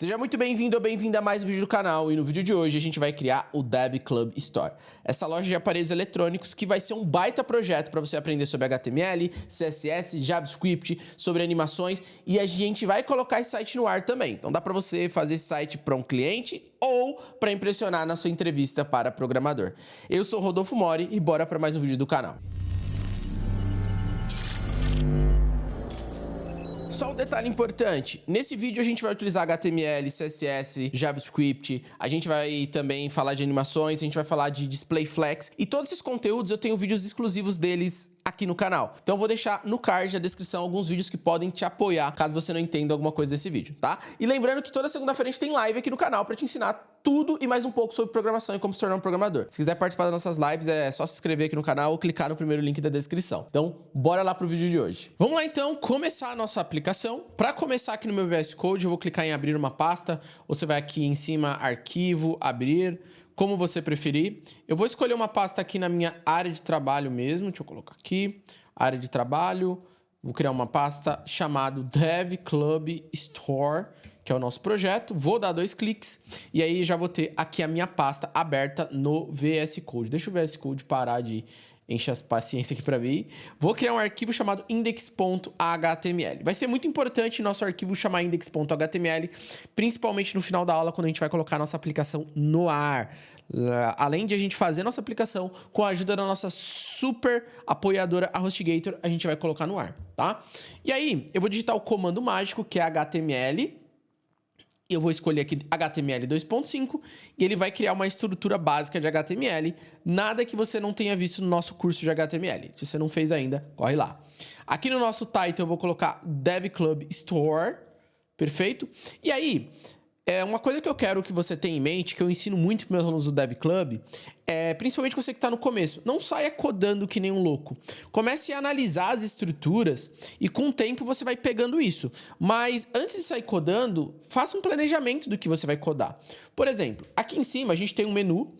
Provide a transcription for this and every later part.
Seja muito bem-vindo ou bem-vinda a mais um vídeo do canal, e no vídeo de hoje a gente vai criar o Dev Club Store. Essa loja de aparelhos eletrônicos que vai ser um baita projeto para você aprender sobre HTML, CSS, JavaScript, sobre animações, e a gente vai colocar esse site no ar também. Então dá para você fazer esse site para um cliente ou para impressionar na sua entrevista para programador. Eu sou Rodolfo Mori e bora para mais um vídeo do canal. Só um detalhe importante, nesse vídeo a gente vai utilizar HTML, CSS, JavaScript, a gente vai também falar de animações, a gente vai falar de Display Flex, e todos esses conteúdos eu tenho vídeos exclusivos deles aqui no canal. Então eu vou deixar no card da descrição alguns vídeos que podem te apoiar, caso você não entenda alguma coisa desse vídeo, tá? E lembrando que toda segunda-feira a gente tem live aqui no canal pra te ensinar tudo e mais um pouco sobre programação e como se tornar um programador. Se quiser participar das nossas lives, é só se inscrever aqui no canal ou clicar no primeiro link da descrição. Então, bora lá pro vídeo de hoje. Vamos lá então começar a nossa aplicação. Para começar aqui no meu VS Code, eu vou clicar em abrir uma pasta, ou você vai aqui em cima, arquivo, abrir, como você preferir. Eu vou escolher uma pasta aqui na minha área de trabalho mesmo, deixa eu colocar aqui, área de trabalho, vou criar uma pasta chamada Dev Club Store, que é o nosso projeto, vou dar 2 cliques e aí já vou ter aqui a minha pasta aberta no VS Code. Deixa o VS Code parar de encher as paciência aqui para mim. Vou criar um arquivo chamado index.html. Vai ser muito importante nosso arquivo chamar index.html, principalmente no final da aula, quando a gente vai colocar a nossa aplicação no ar. Além de a gente fazer nossa aplicação, com a ajuda da nossa super apoiadora, a HostGator, a gente vai colocar no ar, tá? E aí, eu vou digitar o comando mágico, que é HTML. Eu vou escolher aqui HTML 2.5 e ele vai criar uma estrutura básica de HTML, nada que você não tenha visto no nosso curso de HTML. Se você não fez ainda, corre lá. Aqui no nosso title eu vou colocar Dev Club Store, perfeito? E aí, uma coisa que eu quero que você tenha em mente, que eu ensino muito para meus alunos do Dev Club, principalmente você que está no começo, não saia codando que nem um louco. Comece a analisar as estruturas e com o tempo você vai pegando isso. Mas antes de sair codando, faça um planejamento do que você vai codar. Por exemplo, aqui em cima a gente tem um menu,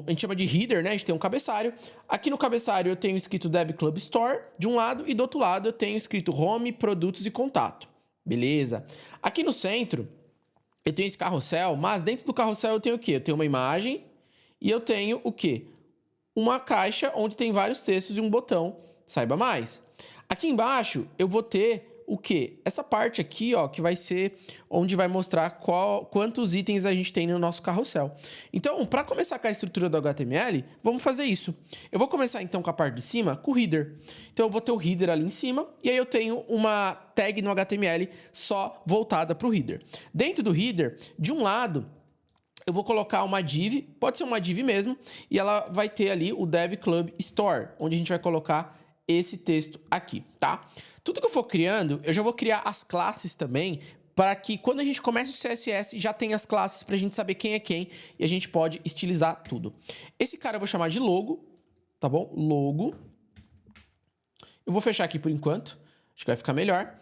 a gente chama de header, né? A gente tem um cabeçalho. Aqui no cabeçalho eu tenho escrito Dev Club Store de um lado e do outro lado eu tenho escrito Home, Produtos e Contato. Beleza? Aqui no centro eu tenho esse carrossel, mas dentro do carrossel eu tenho o quê? Eu tenho uma imagem e eu tenho o quê? Uma caixa onde tem vários textos e um botão, saiba mais. Aqui embaixo eu vou ter o quê? Essa parte aqui, ó, que vai ser onde vai mostrar quantos itens a gente tem no nosso carrossel. Então, para começar com a estrutura do HTML, vamos fazer isso. Eu vou começar então com a parte de cima, com o header. Então eu vou ter o header ali em cima e aí eu tenho uma tag no HTML só voltada para o header. Dentro do header, de um lado, eu vou colocar uma div, pode ser uma div mesmo, e ela vai ter ali o Dev Club Store, onde a gente vai colocar esse texto aqui, tá? Tudo que eu for criando, eu já vou criar as classes também, para que quando a gente começa o CSS, já tem as classes para a gente saber quem é quem, e a gente pode estilizar tudo. Esse cara eu vou chamar de logo, tá bom? Logo. Eu vou fechar aqui por enquanto, acho que vai ficar melhor.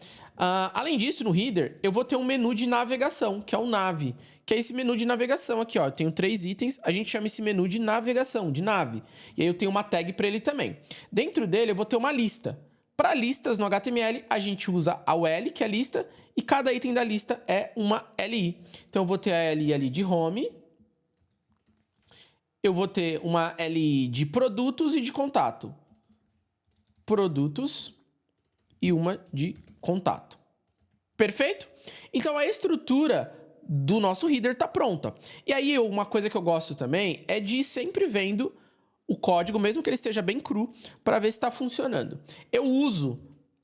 Além disso, no header, eu vou ter um menu de navegação, que é o nav, que é esse menu de navegação aqui, ó. Eu tenho 3 itens, a gente chama esse menu de navegação, de nave. E aí eu tenho uma tag para ele também. Dentro dele, eu vou ter uma lista. Para listas no HTML, a gente usa a UL, que é a lista, e cada item da lista é uma LI. Então, eu vou ter a LI ali de home, eu vou ter uma LI de produtos e de contato. Produtos e uma de contato. Perfeito? Então, a estrutura do nosso header está pronta. E aí, uma coisa que eu gosto também é de ir sempre vendo o código, mesmo que ele esteja bem cru, para ver se está funcionando. Eu uso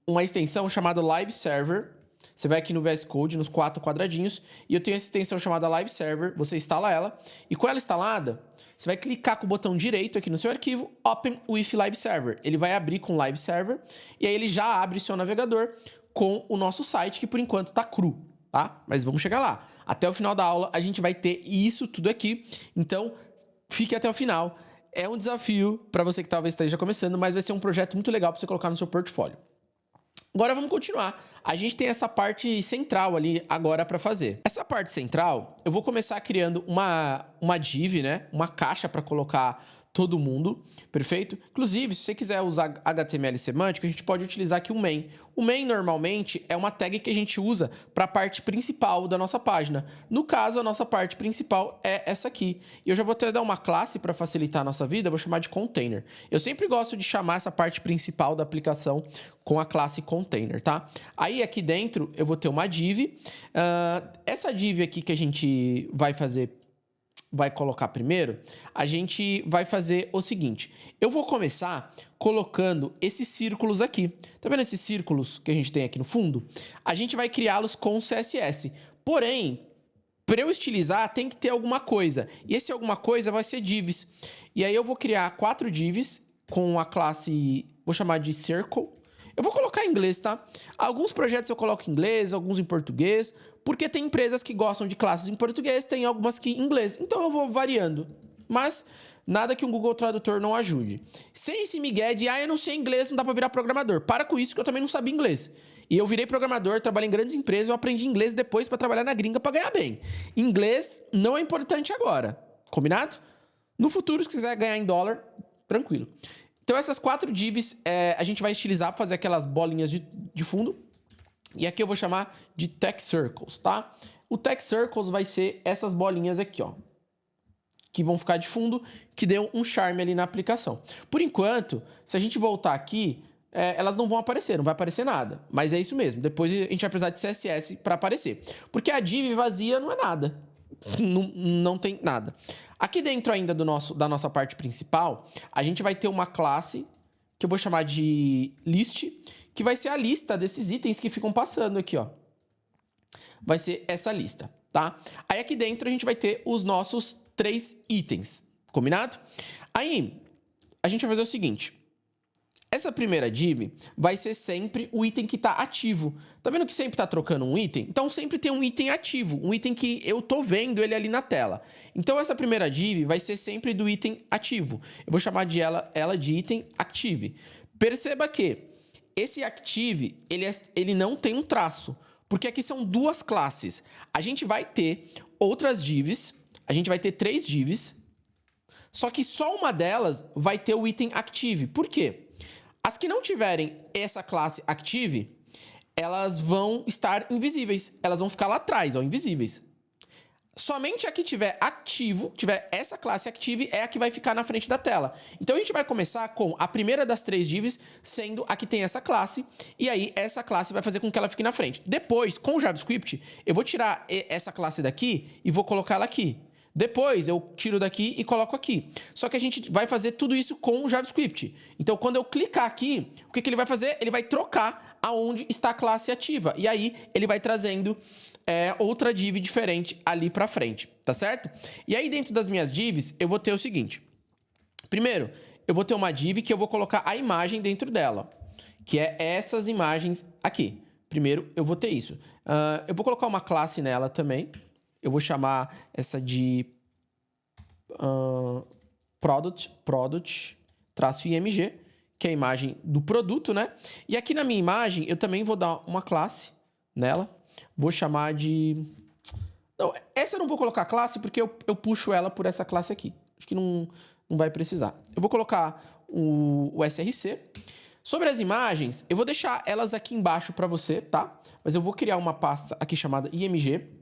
uma extensão chamada Live Server. Você vai aqui no VS Code, nos 4 quadradinhos, e eu tenho essa extensão chamada Live Server. Você instala ela, e com ela instalada, você vai clicar com o botão direito aqui no seu arquivo, Open with Live Server. Ele vai abrir com Live Server, e aí ele já abre seu navegador com o nosso site, que por enquanto está cru, tá? Mas vamos chegar lá. Até o final da aula, a gente vai ter isso tudo aqui, então fique até o final. É um desafio para você que talvez esteja começando, mas vai ser um projeto muito legal para você colocar no seu portfólio. Agora vamos continuar. A gente tem essa parte central ali agora para fazer. Essa parte central, eu vou começar criando uma div, né? Uma caixa para colocar todo mundo, perfeito? Inclusive, se você quiser usar HTML semântico, a gente pode utilizar aqui o main. O main, normalmente, é uma tag que a gente usa para a parte principal da nossa página. No caso, a nossa parte principal é essa aqui. E eu já vou até dar uma classe para facilitar a nossa vida, vou chamar de container. Eu sempre gosto de chamar essa parte principal da aplicação com a classe container, tá? Aí, aqui dentro, eu vou ter uma div. Essa div aqui que a gente vai colocar primeiro, a gente vai fazer o seguinte. Eu vou começar colocando esses círculos aqui. Tá vendo esses círculos que a gente tem aqui no fundo? A gente vai criá-los com CSS. Porém, para eu estilizar, tem que ter alguma coisa. E esse alguma coisa vai ser divs. E aí eu vou criar 4 divs com a classe, vou chamar de circle. Eu vou colocar em inglês, tá? Alguns projetos eu coloco em inglês, alguns em português, porque tem empresas que gostam de classes em português, tem algumas que em inglês. Então eu vou variando. Mas nada que um Google Tradutor não ajude. Sem esse migué de, eu não sei inglês, não dá pra virar programador. Para com isso que eu também não sabia inglês. E eu virei programador, trabalhei em grandes empresas, eu aprendi inglês depois pra trabalhar na gringa pra ganhar bem. Inglês não é importante agora. Combinado? No futuro, se quiser ganhar em dólar, tranquilo. Então, essas 4 divs a gente vai estilizar para fazer aquelas bolinhas de fundo. E aqui eu vou chamar de text circles, tá? O text circles vai ser essas bolinhas aqui, ó. Que vão ficar de fundo, que deu um charme ali na aplicação. Por enquanto, se a gente voltar aqui, elas não vão aparecer, não vai aparecer nada. Mas é isso mesmo. Depois a gente vai precisar de CSS para aparecer. Porque a div vazia não é nada. Não tem nada. Aqui dentro ainda da nossa parte principal, a gente vai ter uma classe que eu vou chamar de list, que vai ser a lista desses itens que ficam passando aqui, ó. Vai ser essa lista, tá? Aí aqui dentro a gente vai ter os nossos 3 itens, combinado? Aí a gente vai fazer o seguinte. Essa primeira div vai ser sempre o item que está ativo. Tá vendo que sempre está trocando um item? Então sempre tem um item ativo, um item que eu tô vendo ele ali na tela. Então essa primeira div vai ser sempre do item ativo. Eu vou chamar de ela de item active. Perceba que esse active, ele não tem um traço, porque aqui são 2 classes. A gente vai ter outras divs, a gente vai ter 3 divs, só que só uma delas vai ter o item active. Por quê? As que não tiverem essa classe active, elas vão estar invisíveis. Elas vão ficar lá atrás, ó, invisíveis. Somente a que tiver ativo, tiver essa classe active, é a que vai ficar na frente da tela. Então a gente vai começar com a primeira das 3 divs sendo a que tem essa classe, e aí essa classe vai fazer com que ela fique na frente. Depois, com o JavaScript, eu vou tirar essa classe daqui e vou colocar ela aqui. Depois eu tiro daqui e coloco aqui. Só que a gente vai fazer tudo isso com o JavaScript. Então, quando eu clicar aqui, o que ele vai fazer? Ele vai trocar aonde está a classe ativa. E aí, ele vai trazendo outra div diferente ali para frente, tá certo? E aí, dentro das minhas divs, eu vou ter o seguinte. Primeiro, eu vou ter uma div que eu vou colocar a imagem dentro dela, que é essas imagens aqui. Primeiro, eu vou ter isso. Eu vou colocar uma classe nela também. Eu vou chamar essa de product-img, que é a imagem do produto, né? E aqui na minha imagem, eu também vou dar uma classe nela. Vou chamar de... Não, essa eu não vou colocar classe, porque eu puxo ela por essa classe aqui. Acho que não vai precisar. Eu vou colocar o src. Sobre as imagens, eu vou deixar elas aqui embaixo para você, tá? Mas eu vou criar uma pasta aqui chamada img.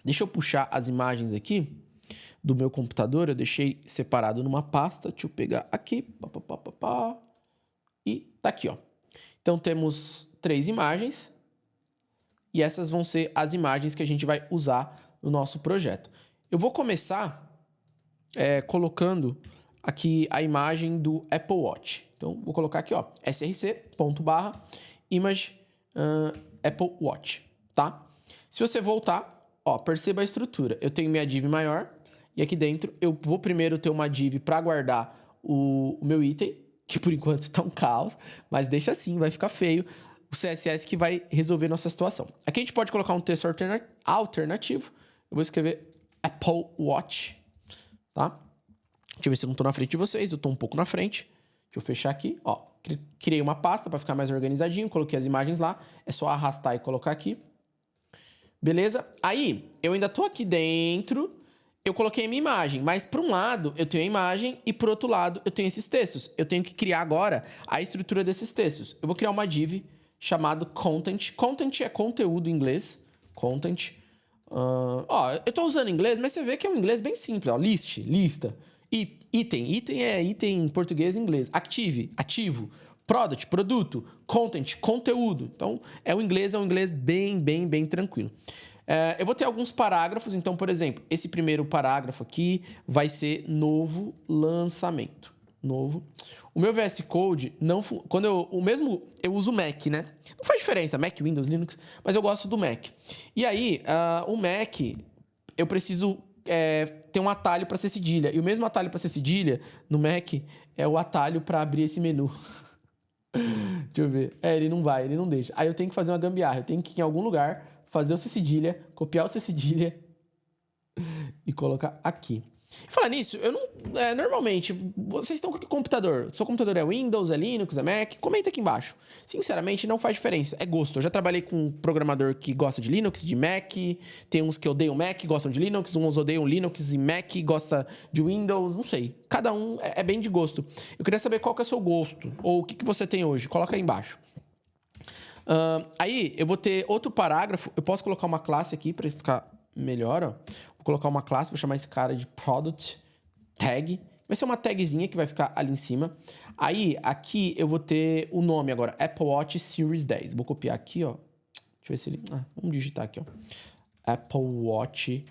Deixa eu puxar as imagens aqui do meu computador. Eu deixei separado numa pasta. Deixa eu pegar aqui. E tá aqui, ó. Então, temos 3 imagens. E essas vão ser as imagens que a gente vai usar no nosso projeto. Eu vou começar colocando aqui a imagem do Apple Watch. Então, vou colocar aqui, ó, src.image Apple Watch, tá? Se você voltar... Ó, perceba a estrutura. Eu tenho minha div maior e aqui dentro eu vou primeiro ter uma div para guardar o meu item, que por enquanto tá um caos, mas deixa assim, vai ficar feio. O CSS que vai resolver nossa situação. Aqui a gente pode colocar um texto alternativo. Eu vou escrever Apple Watch, tá? Deixa eu ver se eu não tô na frente de vocês, eu tô um pouco na frente. Deixa eu fechar aqui, ó. Criei uma pasta para ficar mais organizadinho, coloquei as imagens lá. É só arrastar e colocar aqui. Beleza? Aí, eu ainda tô aqui dentro eu coloquei a minha imagem, mas por um lado eu tenho a imagem e por outro lado eu tenho esses textos. Eu tenho que criar agora a estrutura desses textos. Eu vou criar uma div chamado content. Content é conteúdo em inglês. Content. Eu tô usando inglês, mas você vê que é um inglês bem simples. Ó, list, lista. Item. Item é item em português e inglês. Active, ativo. Product, produto. Content, conteúdo. Então, é um inglês bem tranquilo. Eu vou ter alguns parágrafos. Então, por exemplo, esse primeiro parágrafo aqui vai ser novo lançamento. Novo. O meu VS Code não... Quando eu uso Mac, né? Não faz diferença, Mac, Windows, Linux, mas eu gosto do Mac. E aí, o Mac, eu preciso ter um atalho para ser cedilha. E o mesmo atalho para ser cedilha no Mac é o atalho para abrir esse menu. Deixa eu ver. Ele não deixa. Aí eu tenho que fazer uma gambiarra. Eu tenho que ir em algum lugar, fazer o C cedilha, copiar o C cedilha e colocar aqui. Falar nisso, eu não... normalmente, vocês estão com que computador? Seu computador é Windows, é Linux, é Mac? Comenta aqui embaixo. Sinceramente, não faz diferença. É gosto. Eu já trabalhei com um programador que gosta de Linux, de Mac. Tem uns que odeiam Mac, gostam de Linux. Uns odeiam Linux e Mac, gosta de Windows. Não sei. Cada um é bem de gosto. Eu queria saber qual que é o seu gosto. Ou o que você tem hoje. Coloca aí embaixo. Aí, eu vou ter outro parágrafo. Eu posso colocar uma classe aqui para ficar melhor, ó. Vou colocar uma classe, vou chamar esse cara de product tag. Vai ser uma tagzinha que vai ficar ali em cima. Aí, aqui eu vou ter o nome agora, Apple Watch Series 10. Vou copiar aqui, ó. Deixa eu ver se ele... vamos digitar aqui, ó. Apple Watch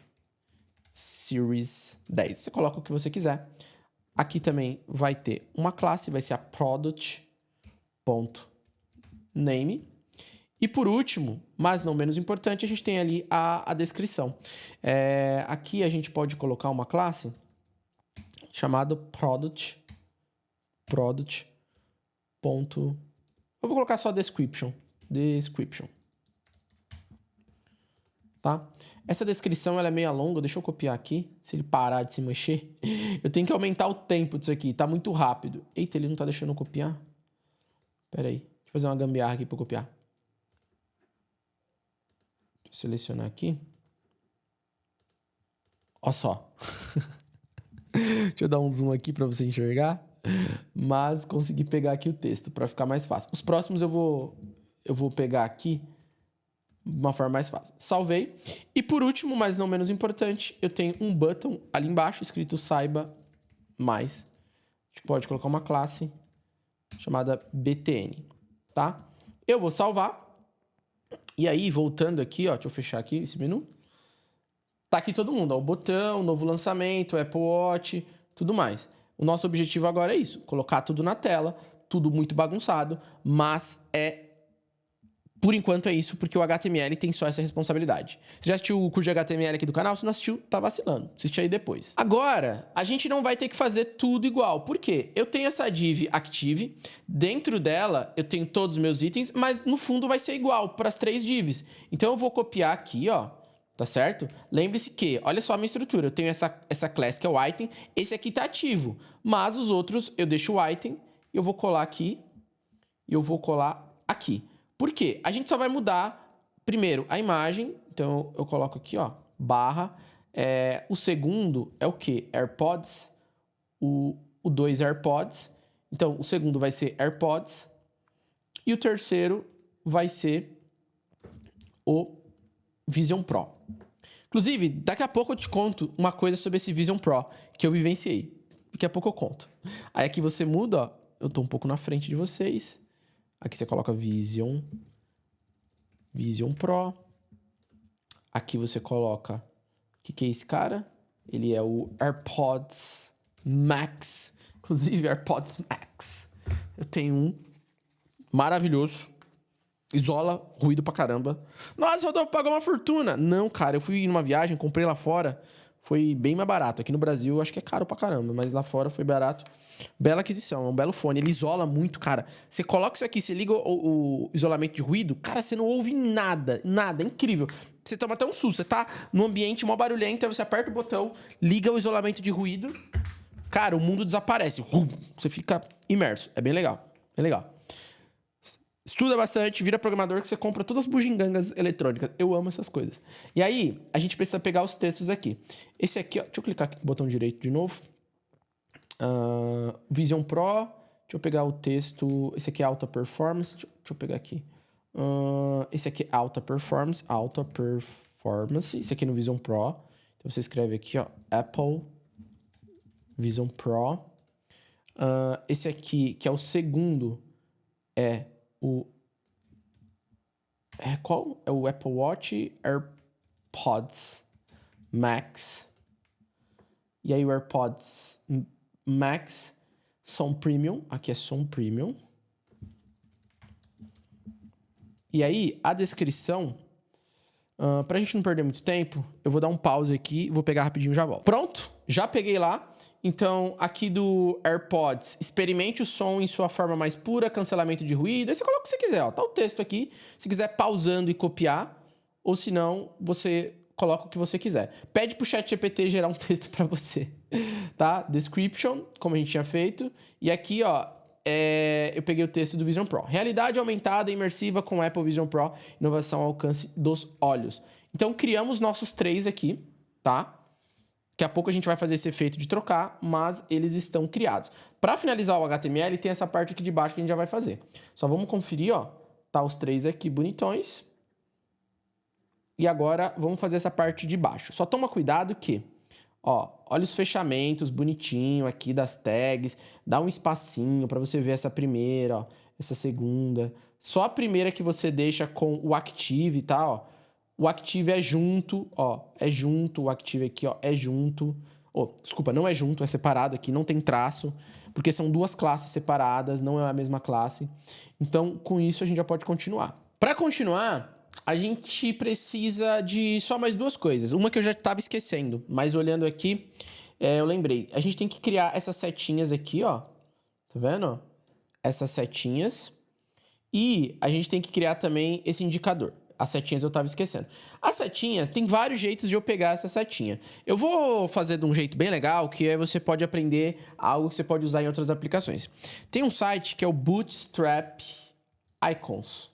Series 10. Você coloca o que você quiser. Aqui também vai ter uma classe, vai ser a product.name. E por último, mas não menos importante, a gente tem ali a descrição. Aqui a gente pode colocar uma classe chamada product. Eu vou colocar só description. Tá? Essa descrição ela é meio longa, deixa eu copiar aqui. Se ele parar de se mexer, eu tenho que aumentar o tempo disso aqui, tá muito rápido. Eita, ele não tá deixando eu copiar? Pera aí, deixa eu fazer uma gambiarra aqui pra eu copiar. Selecionar aqui. Olha só. Deixa eu dar um zoom aqui para você enxergar. Mas consegui pegar aqui o texto para ficar mais fácil. Os próximos eu vou pegar aqui de uma forma mais fácil. Salvei. E por último, mas não menos importante, eu tenho um button ali embaixo escrito saiba mais. A gente pode colocar uma classe chamada btn, tá? Eu vou salvar. E aí, voltando aqui, ó, deixa eu fechar aqui esse menu. Tá aqui todo mundo, ó, o botão, novo lançamento, Apple Watch, tudo mais. O nosso objetivo agora é isso, colocar tudo na tela, tudo muito bagunçado, mas por enquanto é isso, porque o HTML tem só essa responsabilidade. Você já assistiu o curso de HTML aqui do canal? Se não assistiu, tá vacilando. Assiste aí depois. Agora, a gente não vai ter que fazer tudo igual. Por quê? Eu tenho essa div active, dentro dela eu tenho todos os meus itens, mas no fundo vai ser igual para as 3 divs. Então eu vou copiar aqui, ó, tá certo? Lembre-se que, olha só a minha estrutura, eu tenho essa class que é o item, esse aqui tá ativo, mas os outros eu deixo o item, eu vou colar aqui, e eu vou colar aqui. Por quê? A gente só vai mudar, primeiro, a imagem. Então, eu coloco aqui, ó, barra. O segundo é o quê? AirPods. O 2 AirPods. Então, o segundo vai ser AirPods. E o terceiro vai ser o Vision Pro. Inclusive, daqui a pouco eu te conto uma coisa sobre esse Vision Pro que eu vivenciei. Daqui a pouco eu conto. Aí aqui você muda, ó. Eu tô um pouco na frente de vocês. Aqui você coloca Vision Pro. Aqui você coloca... O que é esse cara? Ele é o AirPods Max. Inclusive, AirPods Max. Eu tenho um maravilhoso. Isola ruído pra caramba. Nossa, Rodolfo pagou uma fortuna. Não, cara, eu fui numa viagem, comprei lá fora. Foi bem mais barato. Aqui no Brasil, acho que é caro pra caramba. Mas lá fora foi barato. Bela aquisição, é um belo fone. Ele isola muito, cara. Você coloca isso aqui, você liga o isolamento de ruído, cara, você não ouve nada. Nada, é incrível. Você toma até um susto. Você tá num ambiente mó barulhento, aí você aperta o botão, liga o isolamento de ruído. Cara, o mundo desaparece. Você fica imerso. É bem legal. É legal. Estuda bastante, vira programador que você compra todas as bugigangas eletrônicas. Eu amo essas coisas. E aí, a gente precisa pegar os textos aqui. Esse aqui, ó, deixa eu clicar aqui no botão direito de novo. Vision Pro. Deixa eu pegar o texto. Esse aqui é Alta Performance. Deixa eu pegar aqui. Esse aqui é Alta Performance. Alta Performance. Esse aqui é no Vision Pro. Então você escreve aqui, ó. Apple Vision Pro. Esse aqui, que é o segundo, é o... qual? É o Apple Watch AirPods Max. E aí o AirPods Max, som premium. Aqui é som premium. E aí, a descrição, pra gente não perder muito tempo, eu vou dar um pause aqui, vou pegar rapidinho e já volto. Pronto, já peguei lá. Então, aqui do AirPods, experimente o som em sua forma mais pura, cancelamento de ruído. Aí você coloca o que você quiser, ó. Tá o texto aqui. Se quiser pausando e copiar, ou se não, você coloca o que você quiser. Pede pro ChatGPT gerar um texto para você, tá? Description, como a gente tinha feito. E aqui, ó, eu peguei o texto do Vision Pro. Realidade aumentada e imersiva com Apple Vision Pro, inovação ao alcance dos olhos. Então, criamos nossos 3 aqui, tá? Daqui a pouco a gente vai fazer esse efeito de trocar, mas eles estão criados. Para finalizar o HTML, tem essa parte aqui de baixo que a gente já vai fazer. Só vamos conferir, ó. Tá os 3 aqui bonitões. E agora vamos fazer essa parte de baixo. Só toma cuidado que, ó, olha os fechamentos bonitinho aqui das tags. Dá um espacinho para você ver essa primeira, ó, essa segunda. Só a primeira que você deixa com o Active, tá, ó. O Active é junto, ó, é junto, o Active aqui, ó, é junto. Desculpa, não é junto, é separado aqui, não tem traço, porque são 2 classes separadas, não é a mesma classe. Então, com isso, a gente já pode continuar. Para continuar, a gente precisa de só mais 2 coisas. Uma que eu já estava esquecendo, mas olhando aqui, eu lembrei. A gente tem que criar essas setinhas aqui, ó. Tá vendo? Essas setinhas. E a gente tem que criar também esse indicador. As setinhas eu tava esquecendo. As setinhas, tem vários jeitos de eu pegar essa setinha. Eu vou fazer de um jeito bem legal, que aí você pode aprender algo que você pode usar em outras aplicações. Tem um site que é o Bootstrap Icons.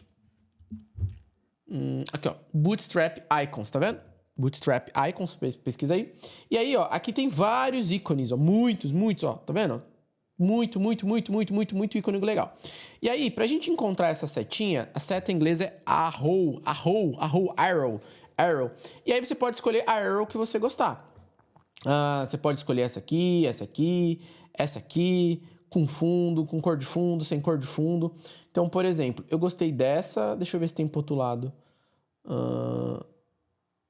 Aqui, ó. Bootstrap Icons, tá vendo? Bootstrap Icons, pesquisa aí. E aí, ó, aqui tem vários ícones, ó. Muitos, ó. Tá vendo? Muito ícone legal. E aí, pra gente encontrar essa setinha, a seta em inglês é arrow. E aí você pode escolher a arrow que você gostar. Você pode escolher essa aqui, com fundo, com cor de fundo, sem cor de fundo. Então, por exemplo, eu gostei dessa. Deixa eu ver se tem pro outro lado.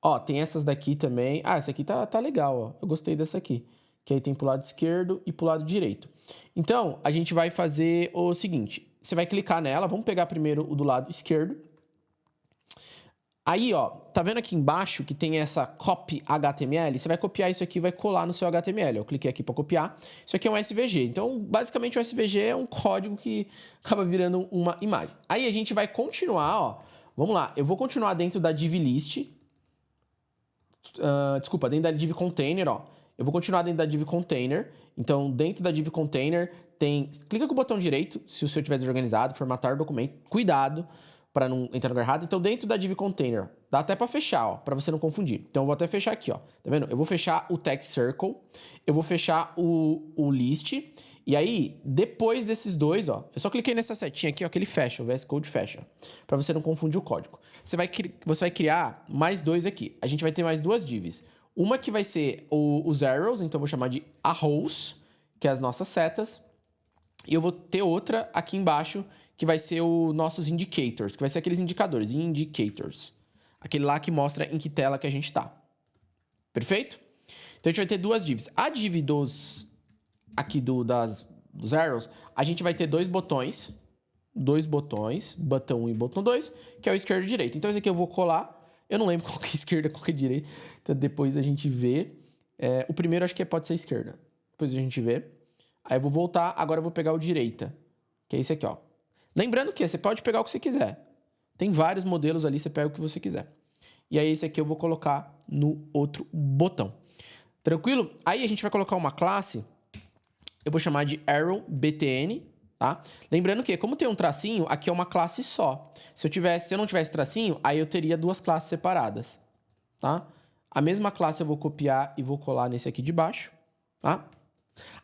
Ó, tem essas daqui também. Essa aqui tá legal, ó. Eu gostei dessa aqui. Que aí tem pro lado esquerdo e pro lado direito. Então, a gente vai fazer o seguinte. Você vai clicar nela. Vamos pegar primeiro o do lado esquerdo. Aí, ó, tá vendo aqui embaixo que tem essa copy HTML? Você vai copiar isso aqui e vai colar no seu HTML. Eu cliquei aqui para copiar. Isso aqui é um SVG. Então, basicamente, o SVG é um código que acaba virando uma imagem. Aí, a gente vai continuar, ó. Vamos lá. Eu vou continuar dentro da div list. Desculpa, dentro da div container, ó. Eu vou continuar dentro da div container. Então, dentro da div container tem... Clica com o botão direito, se o seu estiver desorganizado, formatar o documento. Cuidado para não entrar no lugar errado. Então, dentro da div container, dá até para fechar, ó, para você não confundir. Então, eu vou até fechar aqui, ó. Tá vendo? Eu vou fechar o text circle, eu vou fechar o list. E aí, depois desses dois, ó, eu só cliquei nessa setinha aqui, ó, que ele fecha, o VS Code fecha, para você não confundir o código. Você vai criar mais 2 aqui. A gente vai ter mais 2 divs. Uma que vai ser os arrows, então eu vou chamar de arrows, que é as nossas setas. E eu vou ter outra aqui embaixo, que vai ser os nossos indicators, que vai ser aqueles indicadores, indicators. Aquele lá que mostra em que tela que a gente tá. Perfeito? Então a gente vai ter 2 divs. A div dos arrows, a gente vai ter 2 botões. 2 botões, botão 1 e botão 2, que é o esquerdo e direito. Então esse aqui eu vou colar. Eu não lembro qual que é esquerda, qual que é direita. Então depois a gente vê. O primeiro acho que pode ser esquerda. Depois a gente vê. Aí eu vou voltar, agora eu vou pegar o direita. Que é esse aqui, ó. Lembrando que você pode pegar o que você quiser. Tem vários modelos ali, você pega o que você quiser. E aí esse aqui eu vou colocar no outro botão. Tranquilo? Aí a gente vai colocar uma classe. Eu vou chamar de arrow btn. tá? Lembrando que, como tem um tracinho, aqui é uma classe só. Se eu não tivesse tracinho, aí eu teria duas classes separadas, tá? A mesma classe eu vou copiar e vou colar nesse aqui de baixo, tá?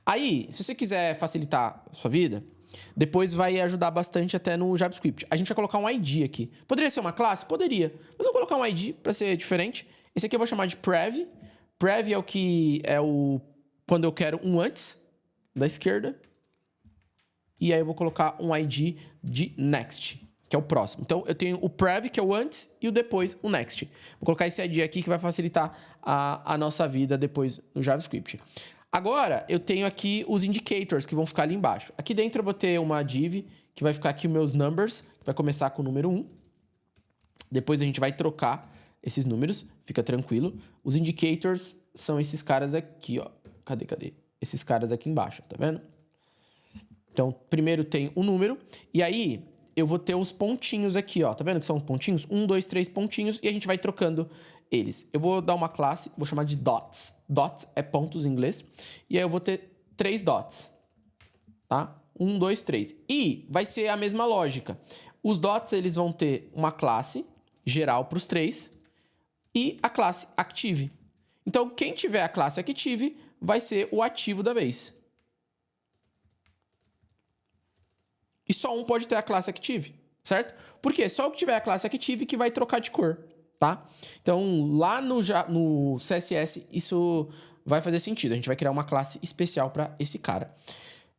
Aí, se você quiser facilitar a sua vida, depois vai ajudar bastante até no JavaScript. A gente vai colocar um ID aqui. Poderia ser uma classe? Poderia. Mas eu vou colocar um ID para ser diferente. Esse aqui eu vou chamar de prev. Prev é o que é o quando eu quero um antes da esquerda. E aí eu vou colocar um ID de next, que é o próximo. Então eu tenho o prev, que é o antes, e o depois, o next. Vou colocar esse ID aqui que vai facilitar a nossa vida depois no JavaScript. Agora, eu tenho aqui os indicators que vão ficar ali embaixo. Aqui dentro eu vou ter uma div que vai ficar aqui os meus numbers, que vai começar com o número 1. Depois a gente vai trocar esses números, fica tranquilo. Os indicators são esses caras aqui, ó. Cadê? Esses caras aqui embaixo, tá vendo? Então, primeiro tem o número, e aí eu vou ter os pontinhos aqui, ó. Tá vendo que são pontinhos? 1, 2, 3 pontinhos, e a gente vai trocando eles. Eu vou dar uma classe, vou chamar de dots. Dots é pontos em inglês. E aí eu vou ter 3 dots, tá? 1, 2, 3. E vai ser a mesma lógica. Os dots, eles vão ter uma classe geral para os 3 e a classe active. Então, quem tiver a classe active vai ser o ativo da vez. E só um pode ter a classe active, certo? Porque só o que tiver a classe active que vai trocar de cor, tá? Então, lá no CSS, isso vai fazer sentido. A gente vai criar uma classe especial para esse cara.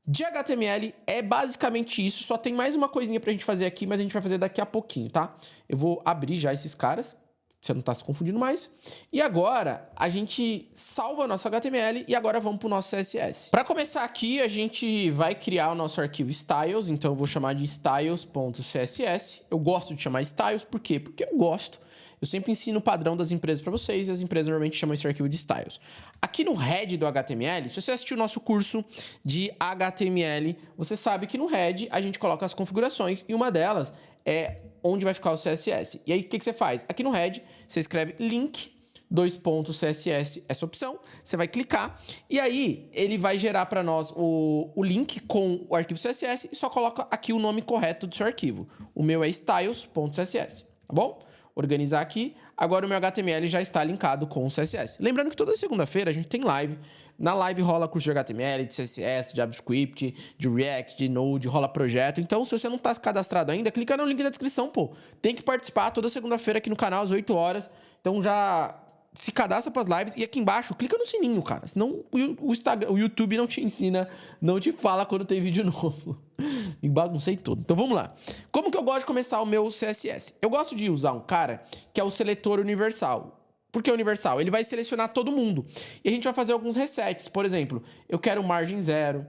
De HTML é basicamente isso. Só tem mais uma coisinha pra gente fazer aqui, mas a gente vai fazer daqui a pouquinho, tá? Eu vou abrir já esses caras, você não tá se confundindo mais. E agora, a gente salva nosso HTML e agora vamos pro nosso CSS. Para começar aqui, a gente vai criar o nosso arquivo styles, então eu vou chamar de styles.css. Eu gosto de chamar styles, por quê? Porque eu gosto. Eu sempre ensino o padrão das empresas para vocês e as empresas normalmente chamam esse arquivo de styles. Aqui no head do HTML, se você assistiu o nosso curso de HTML, você sabe que no head a gente coloca as configurações e uma delas é onde vai ficar o CSS. E aí, o que você faz? Aqui no head, você escreve link, .css, essa opção, você vai clicar e aí ele vai gerar para nós o link com o arquivo CSS e só coloca aqui o nome correto do seu arquivo. O meu é styles.css, tá bom? Organizar aqui. Agora o meu HTML já está linkado com o CSS. Lembrando que toda segunda-feira a gente tem live. Na live rola curso de HTML, de CSS, de JavaScript, de React, de Node, rola projeto. Então, se você não está cadastrado ainda, clica no link da descrição, pô. Tem que participar toda segunda-feira aqui no canal às 8 horas. Então já se cadastra para as lives e aqui embaixo clica no sininho, cara. Senão o YouTube não te ensina, não te fala quando tem vídeo novo. E baguncei tudo. Então vamos lá. Como que eu gosto de começar o meu CSS? Eu gosto de usar um cara que é o seletor universal. Por que universal? Ele vai selecionar todo mundo. E a gente vai fazer alguns resets. Por exemplo, eu quero margem 0,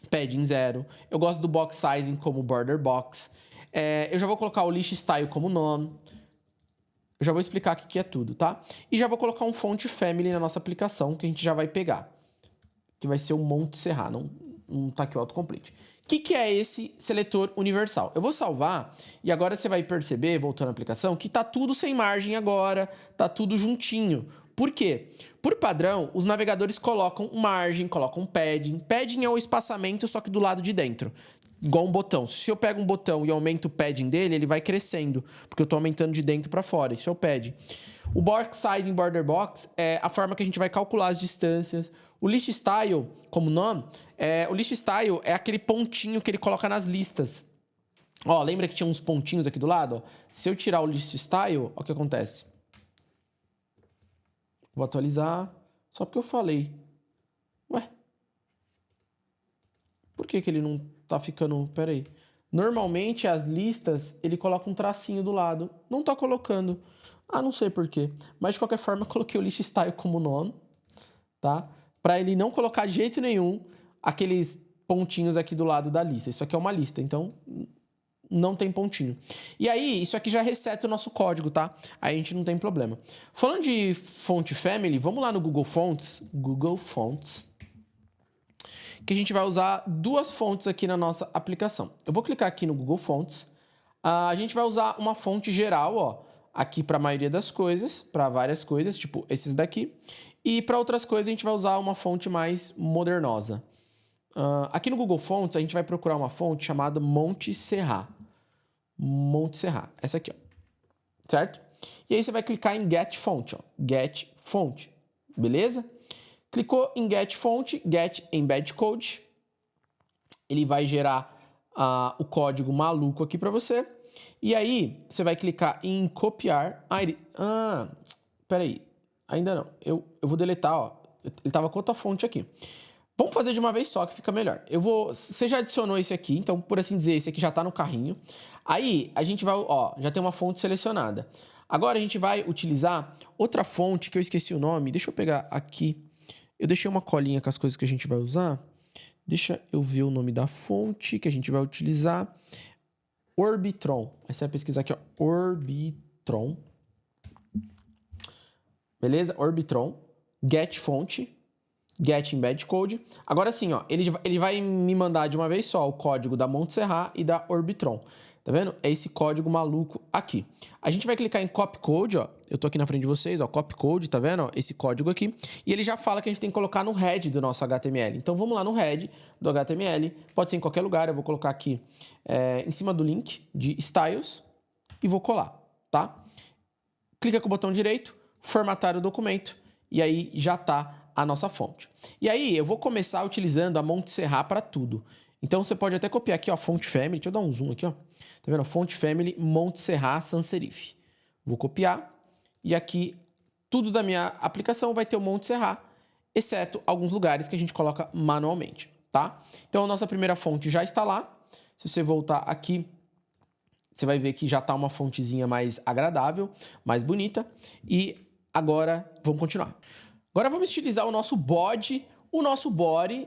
padding 0. Eu gosto do box sizing como border box. Eu já vou colocar o list style como nome. Eu já vou explicar aqui que é tudo, tá? E já vou colocar um font family na nossa aplicação, que a gente já vai pegar. Que vai ser o Monte Serra, não tá aqui o autocomplete. O que é esse seletor universal? Eu vou salvar e agora você vai perceber, voltando à aplicação, que tá tudo sem margem agora, tá tudo juntinho. Por quê? Por padrão, os navegadores colocam margem, colocam padding. Padding é o espaçamento, só que do lado de dentro. Igual um botão. Se eu pego um botão e aumento o padding dele, ele vai crescendo, porque eu tô aumentando de dentro para fora. Isso é o padding. O box size em border box é a forma que a gente vai calcular as distâncias. O list style, como nome, o list style é aquele pontinho que ele coloca nas listas. Ó, lembra que tinha uns pontinhos aqui do lado? Ó? Se eu tirar o list style, ó, o que acontece? Vou atualizar, só porque eu falei. Ué? Por que ele não tá ficando... Pera aí. Normalmente, as listas, ele coloca um tracinho do lado. Não tá colocando. Ah, não sei por quê. Mas, de qualquer forma, eu coloquei o list style como nome, tá? Para ele não colocar de jeito nenhum aqueles pontinhos aqui do lado da lista. Isso aqui é uma lista, então não tem pontinho. E aí, isso aqui já reseta o nosso código, tá? Aí a gente não tem problema. Falando de font family, vamos lá no Google Fonts. Google Fonts. Que a gente vai usar duas fontes aqui na nossa aplicação. Eu vou clicar aqui no Google Fonts. A gente vai usar uma fonte geral, ó. Aqui para a maioria das coisas, para várias coisas, tipo esses daqui. E para outras coisas a gente vai usar uma fonte mais modernosa. Aqui no Google Fonts, a gente vai procurar uma fonte chamada Monte Serra. Monte Serra, essa aqui, ó. Certo? E aí você vai clicar em Get Font, ó. Get Font, beleza? Clicou em Get Font, Get Embed Code. Ele vai gerar o código maluco aqui para você. E aí, você vai clicar em copiar. Peraí. Ainda não. Eu vou deletar, ó. Ele estava com outra fonte aqui. Vamos fazer de uma vez só, que fica melhor. Você já adicionou esse aqui, então, por assim dizer, esse aqui já está no carrinho. Aí, a gente vai, ó, já tem uma fonte selecionada. Agora, a gente vai utilizar outra fonte, que eu esqueci o nome. Deixa eu pegar aqui. Eu deixei uma colinha com as coisas que a gente vai usar. Deixa eu ver o nome da fonte que a gente vai utilizar. Orbitron. Aí você vai pesquisar aqui, ó. Orbitron. Beleza? Orbitron. Get fonte. Get embed code. Agora sim, ó. Ele vai me mandar de uma vez só o código da Monte Serra e da Orbitron. Tá vendo? É esse código maluco aqui. A gente vai clicar em copy code, ó. Eu tô aqui na frente de vocês, ó. Copy code, tá vendo? Ó, esse código aqui. E ele já fala que a gente tem que colocar no head do nosso HTML. Então vamos lá no head do HTML. Pode ser em qualquer lugar. Eu vou colocar aqui em cima do link de styles e vou colar, tá? Clica com o botão direito, formatar o documento e aí já tá a nossa fonte. E aí eu vou começar utilizando a Monte Serra para tudo. Então você pode até copiar aqui, ó, Font Family. Deixa eu dar um zoom aqui, ó. Tá vendo? Font Family, Monte Serra, Sans Serif. Vou copiar. E aqui, tudo da minha aplicação vai ter o Monte Serra, exceto alguns lugares que a gente coloca manualmente, tá? Então, a nossa primeira fonte já está lá. Se você voltar aqui, você vai ver que já está uma fontezinha mais agradável, mais bonita. E agora, vamos continuar. Agora, vamos estilizar o nosso body.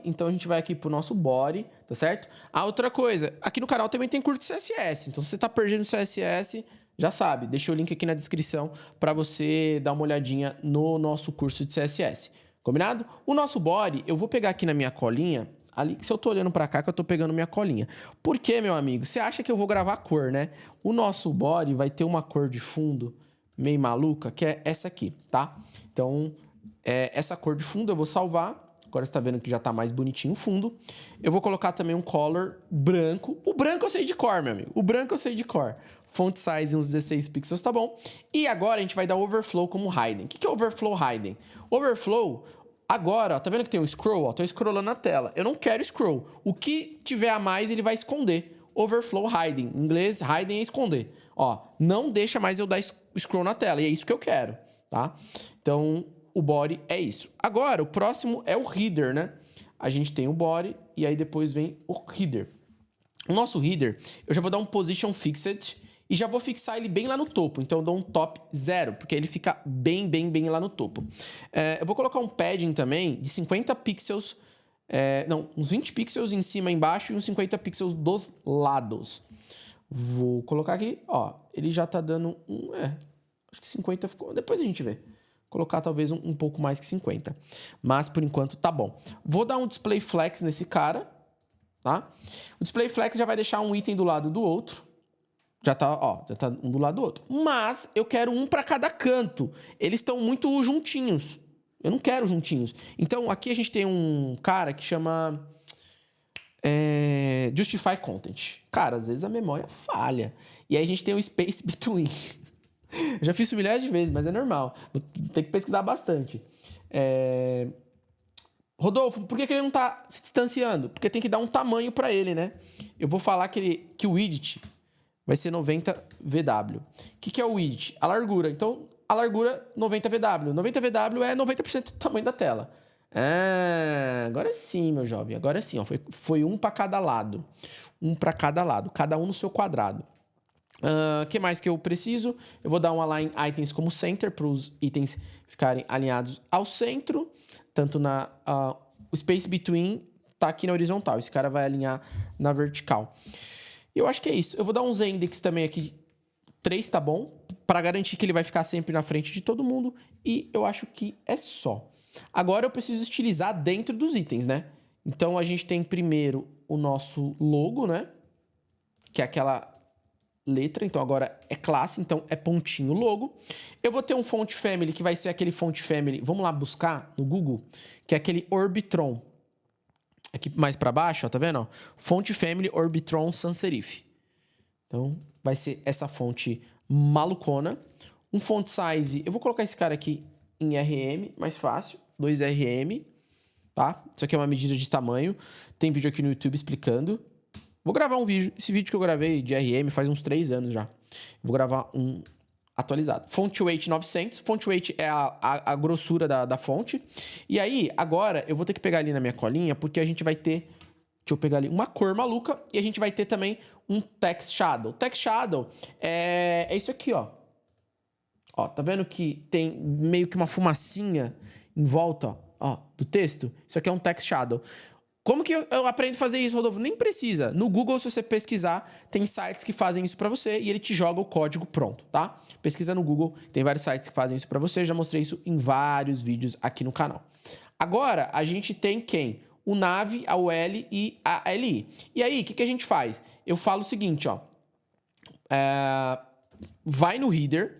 Então a gente vai aqui pro nosso body, tá certo? Outra coisa, aqui no canal também tem curso de CSS, então se você tá perdendo CSS, já sabe, deixa o link aqui na descrição para você dar uma olhadinha no nosso curso de CSS, combinado? O nosso body, eu vou pegar aqui na minha colinha, ali, se eu tô olhando para cá que eu tô pegando minha colinha. Por quê, meu amigo? Você acha que eu vou gravar cor, né? O nosso body vai ter uma cor de fundo meio maluca, que é essa aqui, tá? Então, essa cor de fundo eu vou salvar. Agora você tá vendo que já tá mais bonitinho o fundo. Eu vou colocar também um color branco. O branco eu sei de cor, meu amigo. O branco eu sei de cor. Font size uns 16 pixels, tá bom. E agora a gente vai dar overflow como hidden. O que é overflow hidden? Overflow, agora, ó, tá vendo que tem um scroll? Ó, tô scrollando na tela. Eu não quero scroll. O que tiver a mais, ele vai esconder. Overflow hidden. Em inglês, hidden é esconder. Ó, não deixa mais eu dar scroll na tela. E é isso que eu quero, tá? Então, o body é isso. Agora, o próximo é o header, né? A gente tem o body e aí depois vem o header. O nosso header, eu já vou dar um position fixed e já vou fixar ele bem lá no topo. Então, eu dou um top 0, porque ele fica bem lá no topo. Eu vou colocar um padding também de 50 pixels, uns 20 pixels em cima e embaixo e uns 50 pixels dos lados. Vou colocar aqui, ó, ele já tá dando acho que 50 ficou, depois a gente vê. Colocar talvez um pouco mais que 50. Mas, por enquanto, tá bom. Vou dar um display flex nesse cara, tá? O display flex já vai deixar um item do lado do outro. Já tá um do lado do outro. Mas eu quero um para cada canto. Eles estão muito juntinhos. Eu não quero juntinhos. Então, aqui a gente tem um cara que chama Justify Content. Cara, às vezes a memória falha. E aí a gente tem o Space Between. Eu já fiz isso milhares de vezes, mas é normal. Vou ter que pesquisar bastante. Rodolfo, por que ele não está se distanciando? Porque tem que dar um tamanho para ele, né? Eu vou falar que o widget vai ser 90 VW. O que é o widget? A largura. Então, a largura 90 VW. 90 VW é 90% do tamanho da tela. Agora sim, meu jovem. Agora sim. Ó, foi um para cada lado. Um para cada lado. Cada um no seu quadrado. Que mais que eu preciso? Eu vou dar um align items como center para os itens ficarem alinhados ao centro. Tanto o space between tá aqui na horizontal. Esse cara vai alinhar na vertical. E eu acho que é isso. Eu vou dar uns index também aqui. 3 tá bom. Para garantir que ele vai ficar sempre na frente de todo mundo. E eu acho que é só. Agora eu preciso estilizar dentro dos itens, né? Então a gente tem primeiro o nosso logo, né? Que é aquela letra, então agora é classe, então é pontinho logo. Eu vou ter um font family, que vai ser aquele font family, vamos lá buscar no Google, que é aquele Orbitron. aqui mais para baixo, ó, tá vendo? Ó? Font Family Orbitron Sans Serif. Então, vai ser essa fonte malucona. Um font size, eu vou colocar esse cara aqui em RM, mais fácil, 2RM, tá? Isso aqui é uma medida de tamanho. Tem vídeo aqui no YouTube explicando. Vou gravar um vídeo. Esse vídeo que eu gravei de RM faz uns 3 anos já. Vou gravar um atualizado. Font weight 900. Font weight é a grossura da fonte. E aí, agora, eu vou ter que pegar ali na minha colinha, porque a gente vai ter... Deixa eu pegar ali uma cor maluca. E a gente vai ter também um text shadow. Text shadow é isso aqui, ó. Ó, tá vendo que tem meio que uma fumacinha em volta, ó, do texto? Isso aqui é um text shadow. Como que eu aprendo a fazer isso, Rodolfo? Nem precisa. No Google, se você pesquisar, tem sites que fazem isso pra você e ele te joga o código pronto, tá? Pesquisa no Google, tem vários sites que fazem isso pra você. Eu já mostrei isso em vários vídeos aqui no canal. Agora, a gente tem quem? O nav, a UL e a LI. E aí, o que a gente faz? Eu falo o seguinte, ó. Vai no header.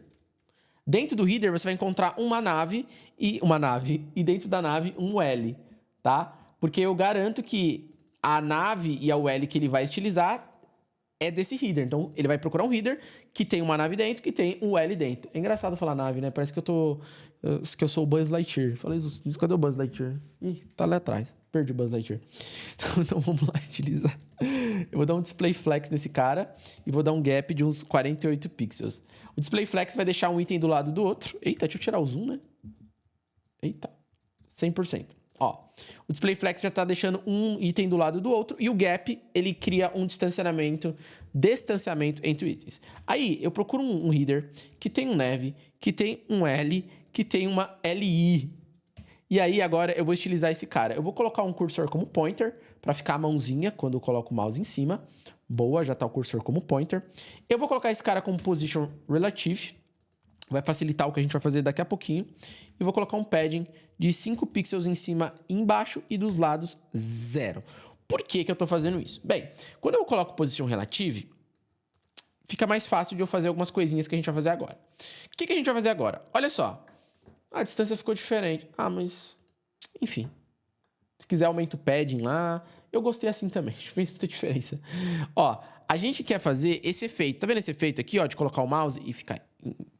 Dentro do header, você vai encontrar uma nave e dentro da nave um L, tá? Porque eu garanto que a nave e a UL que ele vai estilizar é desse header. Então, ele vai procurar um header que tem uma nave dentro, que tem um L dentro. É engraçado falar nave, né? Parece que eu sou o Buzz Lightyear. Falei isso, cadê o Buzz Lightyear? Ih, tá lá atrás. Perdi o Buzz Lightyear. Então, vamos lá estilizar. Eu vou dar um display flex nesse cara e vou dar um gap de uns 48 pixels. O display flex vai deixar um item do lado do outro. Eita, deixa eu tirar o zoom, né? Eita, 100%. Ó, o display flex já tá deixando um item do lado do outro e o gap, ele cria um distanciamento entre itens. Aí, eu procuro um header que tem um nav, que tem um L, que tem uma LI. E aí, agora, eu vou estilizar esse cara. Eu vou colocar um cursor como pointer, para ficar a mãozinha quando eu coloco o mouse em cima. Boa, já tá o cursor como pointer. Eu vou colocar esse cara como position relative. Vai facilitar o que a gente vai fazer daqui a pouquinho. E vou colocar um padding de 5 pixels em cima e embaixo e dos lados 0. Por que eu tô fazendo isso? Bem, quando eu coloco position relative, fica mais fácil de eu fazer algumas coisinhas que a gente vai fazer agora. O que a gente vai fazer agora? Olha só. A distância ficou diferente. Ah, mas... Enfim. Se quiser, aumenta o padding lá. Eu gostei assim também. Não fez muita diferença. Ó, a gente quer fazer esse efeito. Tá vendo esse efeito aqui, ó? De colocar o mouse e ficar...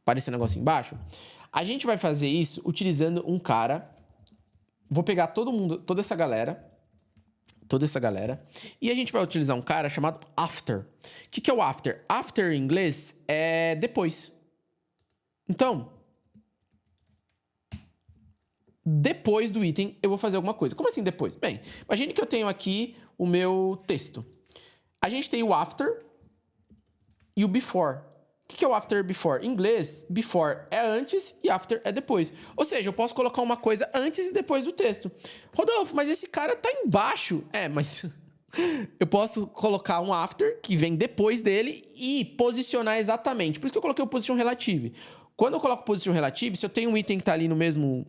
Aparecer um negócio embaixo. A gente vai fazer isso utilizando um cara. Vou pegar todo mundo, toda essa galera. E a gente vai utilizar um cara chamado after. O que é o after? After em inglês é depois. Então, depois do item, eu vou fazer alguma coisa. Como assim depois? Bem, imagine que eu tenho aqui o meu texto. A gente tem o after e o before. O que é o after e before? Em inglês, before é antes e after é depois. Ou seja, eu posso colocar uma coisa antes e depois do texto. Rodolfo, mas esse cara tá embaixo. É, mas eu posso colocar um after que vem depois dele e posicionar exatamente. Por isso que eu coloquei o position relative. Quando eu coloco position relative, se eu tenho um item que tá ali no mesmo...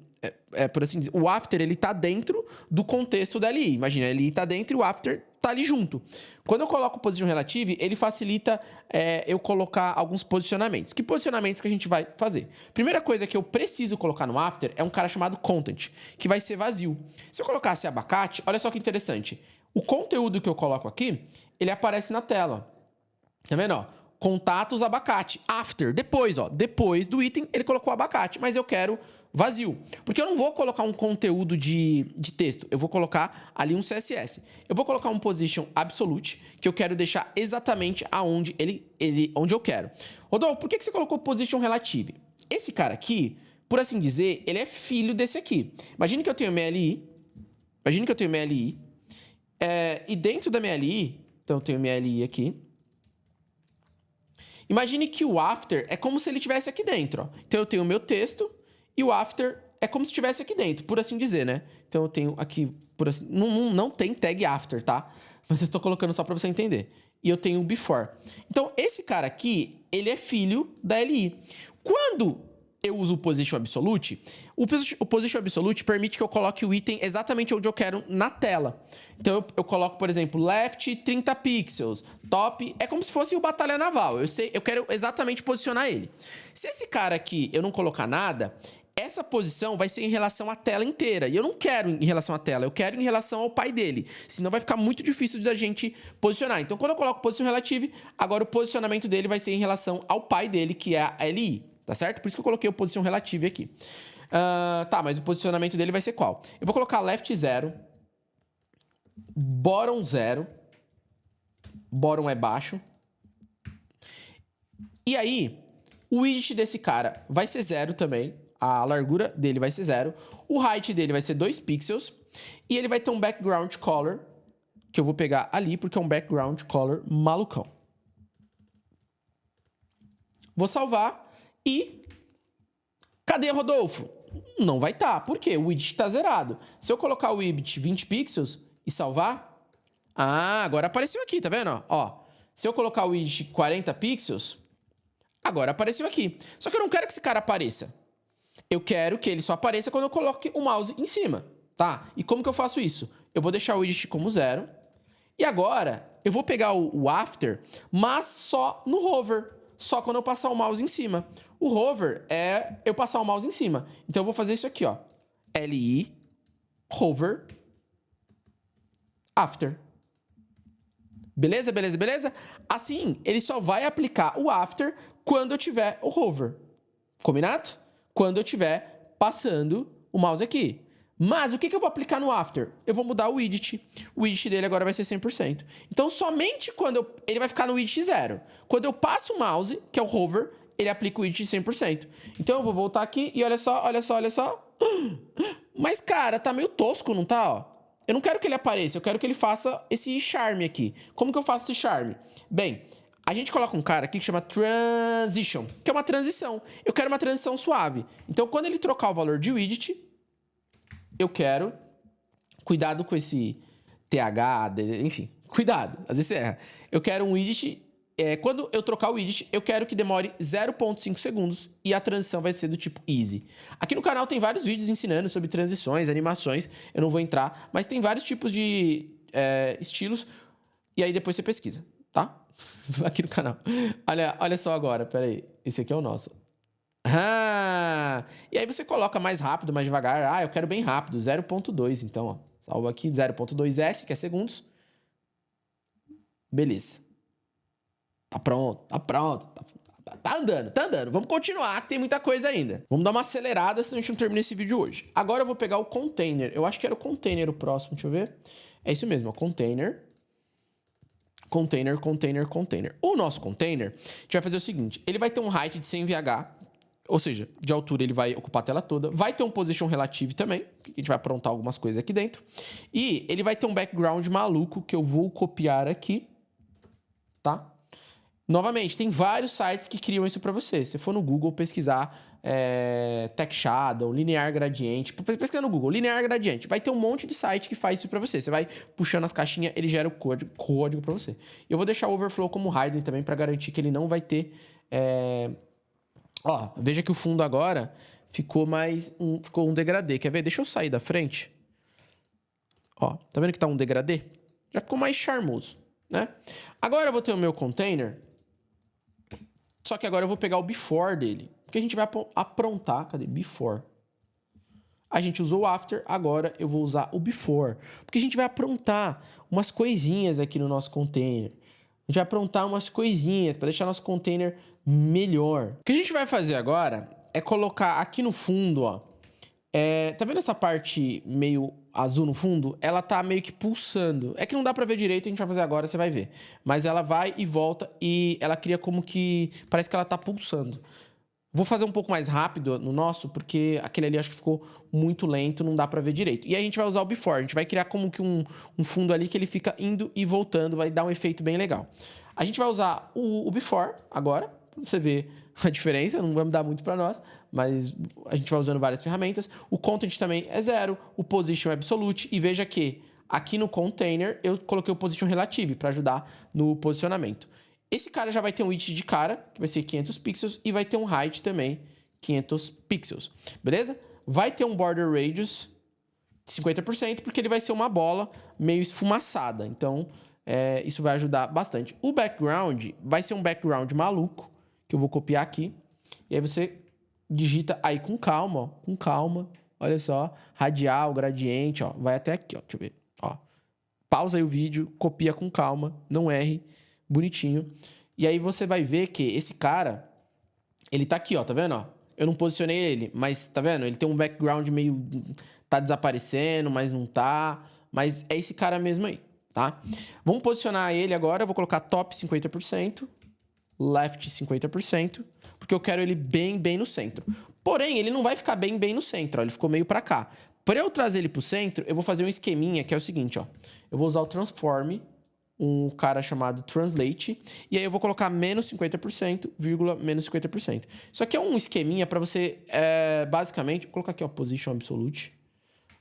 por assim dizer, o after, ele tá dentro do contexto da LI. Imagina, a LI tá dentro e o after tá ali junto. Quando eu coloco o position relative, ele facilita eu colocar alguns posicionamentos. Que posicionamentos que a gente vai fazer? Primeira coisa que eu preciso colocar no after é um cara chamado content, que vai ser vazio. Se eu colocasse abacate, olha só que interessante. O conteúdo que eu coloco aqui, ele aparece na tela. Tá vendo, ó? Contatos abacate. After, depois, ó. Depois do item, ele colocou abacate, mas eu quero vazio. Porque eu não vou colocar um conteúdo de texto. Eu vou colocar ali um CSS. Eu vou colocar um position absolute, que eu quero deixar exatamente aonde onde eu quero. Rodolfo, por que você colocou position relative? Esse cara aqui, por assim dizer, ele é filho desse aqui. Imagine que eu tenho minha LI. E dentro da minha LI, então eu tenho minha LI aqui. Imagine que o after é como se ele estivesse aqui dentro, ó. Então eu tenho o meu texto e o after é como se estivesse aqui dentro, por assim dizer, né? Então eu tenho aqui, não tem tag after, tá? Mas eu estou colocando só para você entender. E eu tenho o before. Então esse cara aqui, ele é filho da LI. Quando eu uso o position absolute, o position absolute permite que eu coloque o item exatamente onde eu quero na tela. Então eu coloco, por exemplo, left 30 pixels, top, é como se fosse o batalha naval. Eu quero exatamente posicionar ele. Se esse cara aqui eu não colocar nada, essa posição vai ser em relação à tela inteira. E eu não quero em relação à tela, eu quero em relação ao pai dele. Senão vai ficar muito difícil da gente posicionar. Então, quando eu coloco position relative, agora o posicionamento dele vai ser em relação ao pai dele, que é a LI, tá certo? Por isso que eu coloquei o position relative aqui. Tá, mas o posicionamento dele vai ser qual? Eu vou colocar left 0, bottom 0, bottom é baixo. E aí, o widget desse cara vai ser 0 também. A largura dele vai ser 0. O height dele vai ser 2 pixels. E ele vai ter um background color, que eu vou pegar ali, porque é um background color malucão. Vou salvar e... Cadê, Rodolfo? Não vai estar. Por quê? O widget está zerado. Se eu colocar o widget 20 pixels e salvar... Ah, agora apareceu aqui, tá vendo? Ó, se eu colocar o widget 40 pixels, agora apareceu aqui. Só que eu não quero que esse cara apareça. Eu quero que ele só apareça quando eu coloque o mouse em cima, tá? E como que eu faço isso? Eu vou deixar o widget como 0. E agora, eu vou pegar o after, mas só no hover. Só quando eu passar o mouse em cima. O hover é eu passar o mouse em cima. Então eu vou fazer isso aqui, ó. LI, hover, after. Beleza, beleza, beleza? Assim, ele só vai aplicar o after quando eu tiver o hover. Combinado? Quando eu estiver passando o mouse aqui. Mas o que eu vou aplicar no after? Eu vou mudar o widget. O widget dele agora vai ser 100%. Então, somente quando ele vai ficar no widget 0. Quando eu passo o mouse, que é o hover, ele aplica o widget 100%. Então, eu vou voltar aqui e olha só, olha só, olha só. Mas, cara, tá meio tosco, não tá? Ó. Eu não quero que ele apareça, eu quero que ele faça esse charme aqui. Como que eu faço esse charme? Bem... A gente coloca um cara aqui que chama Transition, que é uma transição. Eu quero uma transição suave. Então, quando ele trocar o valor de widget, eu quero... Cuidado com esse TH, enfim, cuidado, às vezes você erra. Eu quero um widget... quando eu trocar o widget, eu quero que demore 0,5 segundos e a transição vai ser do tipo easy. Aqui no canal tem vários vídeos ensinando sobre transições, animações. Eu não vou entrar, mas tem vários tipos de estilos. E aí depois você pesquisa, tá? Aqui no canal. Olha só agora, peraí. Esse aqui é o nosso. E aí você coloca mais rápido, mais devagar. Eu quero bem rápido, 0.2. Então, ó, salvo aqui 0.2S, que é segundos. Beleza. Tá pronto, tá pronto. Tá andando. Vamos continuar, que tem muita coisa ainda. Vamos dar uma acelerada, senão a gente não termina esse vídeo hoje. Agora eu vou pegar o container. Eu acho que era o container o próximo, deixa eu ver. É isso mesmo, ó, container. Container. O nosso container, a gente vai fazer o seguinte. Ele vai ter um height de 100 VH, ou seja, de altura ele vai ocupar a tela toda. Vai ter um position relative também, que a gente vai aprontar algumas coisas aqui dentro. E ele vai ter um background maluco que eu vou copiar aqui, tá? Novamente, tem vários sites que criam isso para você. Se for no Google pesquisar Tech Shadow, Linear Gradiente, pesquisa no Google, Linear Gradiente, vai ter um monte de site que faz isso para você. Você vai puxando as caixinhas, ele gera o código para você. Eu vou deixar o Overflow como hidden também para garantir que ele não vai ter... Ó, veja que o fundo agora ficou ficou um degradê. Quer ver? Deixa eu sair da frente. Ó, tá vendo que tá um degradê? Já ficou mais charmoso, né? Agora eu vou ter o meu container... Só que agora eu vou pegar o before dele. Porque a gente vai aprontar... Cadê? Before. A gente usou o after, agora eu vou usar o before. Porque a gente vai aprontar umas coisinhas aqui no nosso container. A gente vai aprontar umas coisinhas para deixar nosso container melhor. O que a gente vai fazer agora é colocar aqui no fundo, ó. Tá vendo essa parte meio azul no fundo? Ela tá meio que pulsando. É que não dá pra ver direito, a gente vai fazer agora, você vai ver. Mas ela vai e volta e ela cria como que... Parece que ela tá pulsando. Vou fazer um pouco mais rápido no nosso, porque aquele ali acho que ficou muito lento, não dá pra ver direito. E aí a gente vai usar o before, a gente vai criar como que um fundo ali que ele fica indo e voltando, vai dar um efeito bem legal. A gente vai usar o before agora, pra você ver a diferença, não vai mudar muito pra nós, mas a gente vai usando várias ferramentas. O content também é 0, o position é absolute, e veja que aqui no container eu coloquei o position relative para ajudar no posicionamento. Esse cara já vai ter um width de cara, que vai ser 500 pixels, e vai ter um height também, 500 pixels, beleza? Vai ter um border radius de 50%, porque ele vai ser uma bola meio esfumaçada, então isso vai ajudar bastante. O background vai ser um background maluco, que eu vou copiar aqui, e aí você digita aí com calma, ó, com calma. Olha só, radial, gradiente, ó, vai até aqui, ó, deixa eu ver, ó. Pausa aí o vídeo, copia com calma, não erre, bonitinho. E aí você vai ver que esse cara, ele tá aqui, ó, tá vendo, ó? Eu não posicionei ele, mas tá vendo? Ele tem um background meio... tá desaparecendo, mas não tá. Mas é esse cara mesmo aí, tá? Vamos posicionar ele agora, eu vou colocar top 50%, left 50%, porque eu quero ele bem no centro. Porém, ele não vai ficar bem no centro, ó, ele ficou meio pra cá. Para eu trazer ele pro centro, eu vou fazer um esqueminha que é o seguinte, ó. Eu vou usar o transform, um cara chamado translate, e aí eu vou colocar menos 50%, vírgula, menos 50%. Isso aqui é um esqueminha para você, basicamente... Vou colocar aqui, ó, position absolute.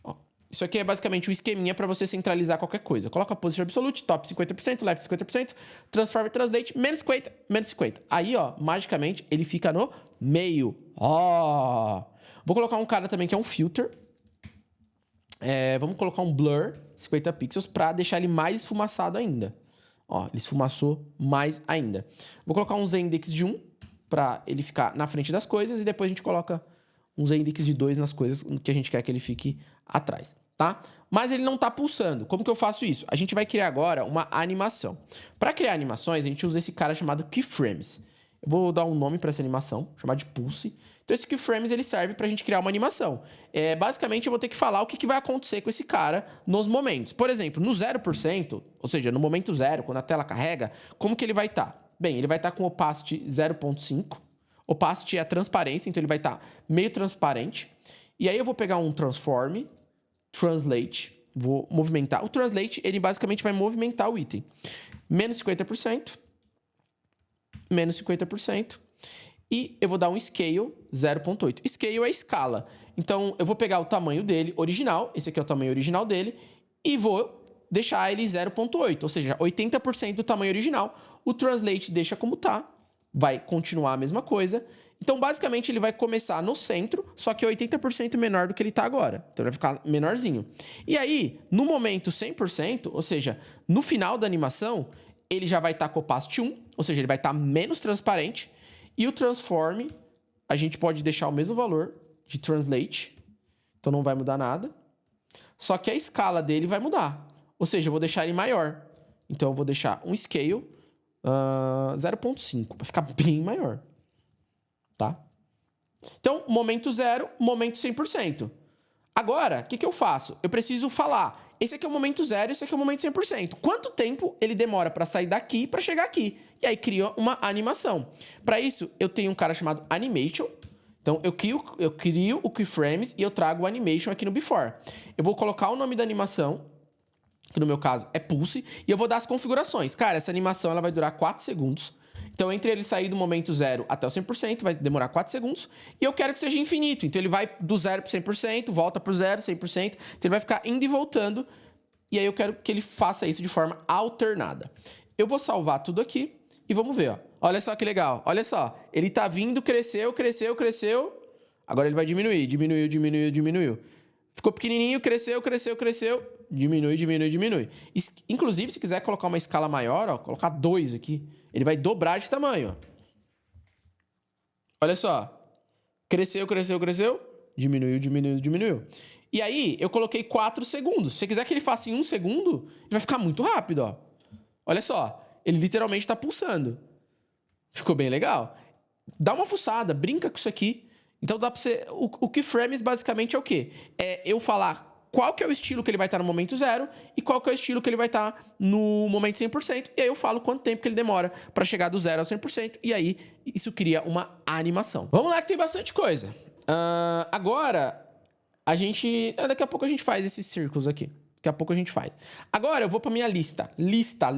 Ó, isso aqui é basicamente um esqueminha para você centralizar qualquer coisa. Coloca position absolute, top 50%, left 50%, transform translate, menos 50, menos 50. Aí, ó, magicamente, ele fica no meio. Ó! Vou colocar um cara também que é um filter. Vamos colocar um blur, 50 pixels, para deixar ele mais esfumaçado ainda. Ó, ele esfumaçou mais ainda. Vou colocar um z-index de 1, para ele ficar na frente das coisas, e depois a gente coloca um z-index de 2 nas coisas que a gente quer que ele fique atrás, tá? Mas ele não tá pulsando. Como que eu faço isso? A gente vai criar agora uma animação. Para criar animações, a gente usa esse cara chamado keyframes. Eu vou dar um nome para essa animação, chamar de pulse. Então, esse keyframes, ele serve para a gente criar uma animação. Basicamente, eu vou ter que falar o que vai acontecer com esse cara nos momentos. Por exemplo, no 0%, ou seja, no momento 0, quando a tela carrega, como que ele vai estar? Bem, ele vai estar com opacity 0.5. Opacity é a transparência, então ele vai estar meio transparente. E aí eu vou pegar um transform, translate, vou movimentar. O translate, ele basicamente vai movimentar o item. Menos 50%. Menos 50%. E eu vou dar um scale 0.8. Scale é escala. Então, eu vou pegar o tamanho dele original, esse aqui é o tamanho original dele, e vou deixar ele 0.8, ou seja, 80% do tamanho original. O translate deixa como tá, vai continuar a mesma coisa. Então, basicamente, ele vai começar no centro, só que 80% menor do que ele tá agora. Então, ele vai ficar menorzinho. E aí, no momento 100%, ou seja, no final da animação, ele já vai estar com opacity 1, ou seja, ele vai estar menos transparente. E o transform, a gente pode deixar o mesmo valor de translate, então não vai mudar nada. Só que a escala dele vai mudar, ou seja, eu vou deixar ele maior. Então eu vou deixar um scale 0.5, para ficar bem maior, tá? Então, momento 0, momento 100%. Agora, o que eu faço? Eu preciso falar, esse aqui é o momento 0, esse aqui é o momento 100%. Quanto tempo ele demora para sair daqui para chegar aqui? E aí cria uma animação. Para isso, eu tenho um cara chamado animation. Então, eu crio o keyframes e eu trago o animation aqui no before. Eu vou colocar o nome da animação, que no meu caso é pulse, e eu vou dar as configurações. Cara, essa animação ela vai durar 4 segundos. Então, entre ele sair do momento 0 até o 100%, vai demorar 4 segundos. E eu quero que seja infinito. Então, ele vai do 0 para 100%, volta para o 0, 100%. Então, ele vai ficar indo e voltando. E aí, eu quero que ele faça isso de forma alternada. Eu vou salvar tudo aqui e vamos ver, ó. Olha só que legal. Olha só. Ele tá vindo, cresceu, cresceu, cresceu. Agora ele vai diminuir. Diminuiu, diminuiu, diminuiu. Ficou pequenininho, cresceu, cresceu, cresceu. Diminui, diminui, diminui. Inclusive, se quiser colocar uma escala maior, ó, colocar 2 aqui, ele vai dobrar de tamanho, ó. Olha só. Cresceu, cresceu, cresceu. Diminuiu, diminuiu, diminuiu. E aí, eu coloquei 4 segundos. Se você quiser que ele faça em 1 segundo, ele vai ficar muito rápido, ó. Olha só. Ele literalmente tá pulsando. Ficou bem legal. Dá uma fuçada, brinca com isso aqui. Então dá pra você... O keyframes basicamente é o quê? É eu falar qual que é o estilo que ele vai estar no momento 0 e qual que é o estilo que ele vai estar no momento 100%. E aí eu falo quanto tempo que ele demora para chegar do 0 ao 100%. E aí isso cria uma animação. Vamos lá que tem bastante coisa. Agora, a gente... Daqui a pouco a gente faz esses círculos aqui. Daqui a pouco a gente faz. Agora eu vou para minha lista. Lista.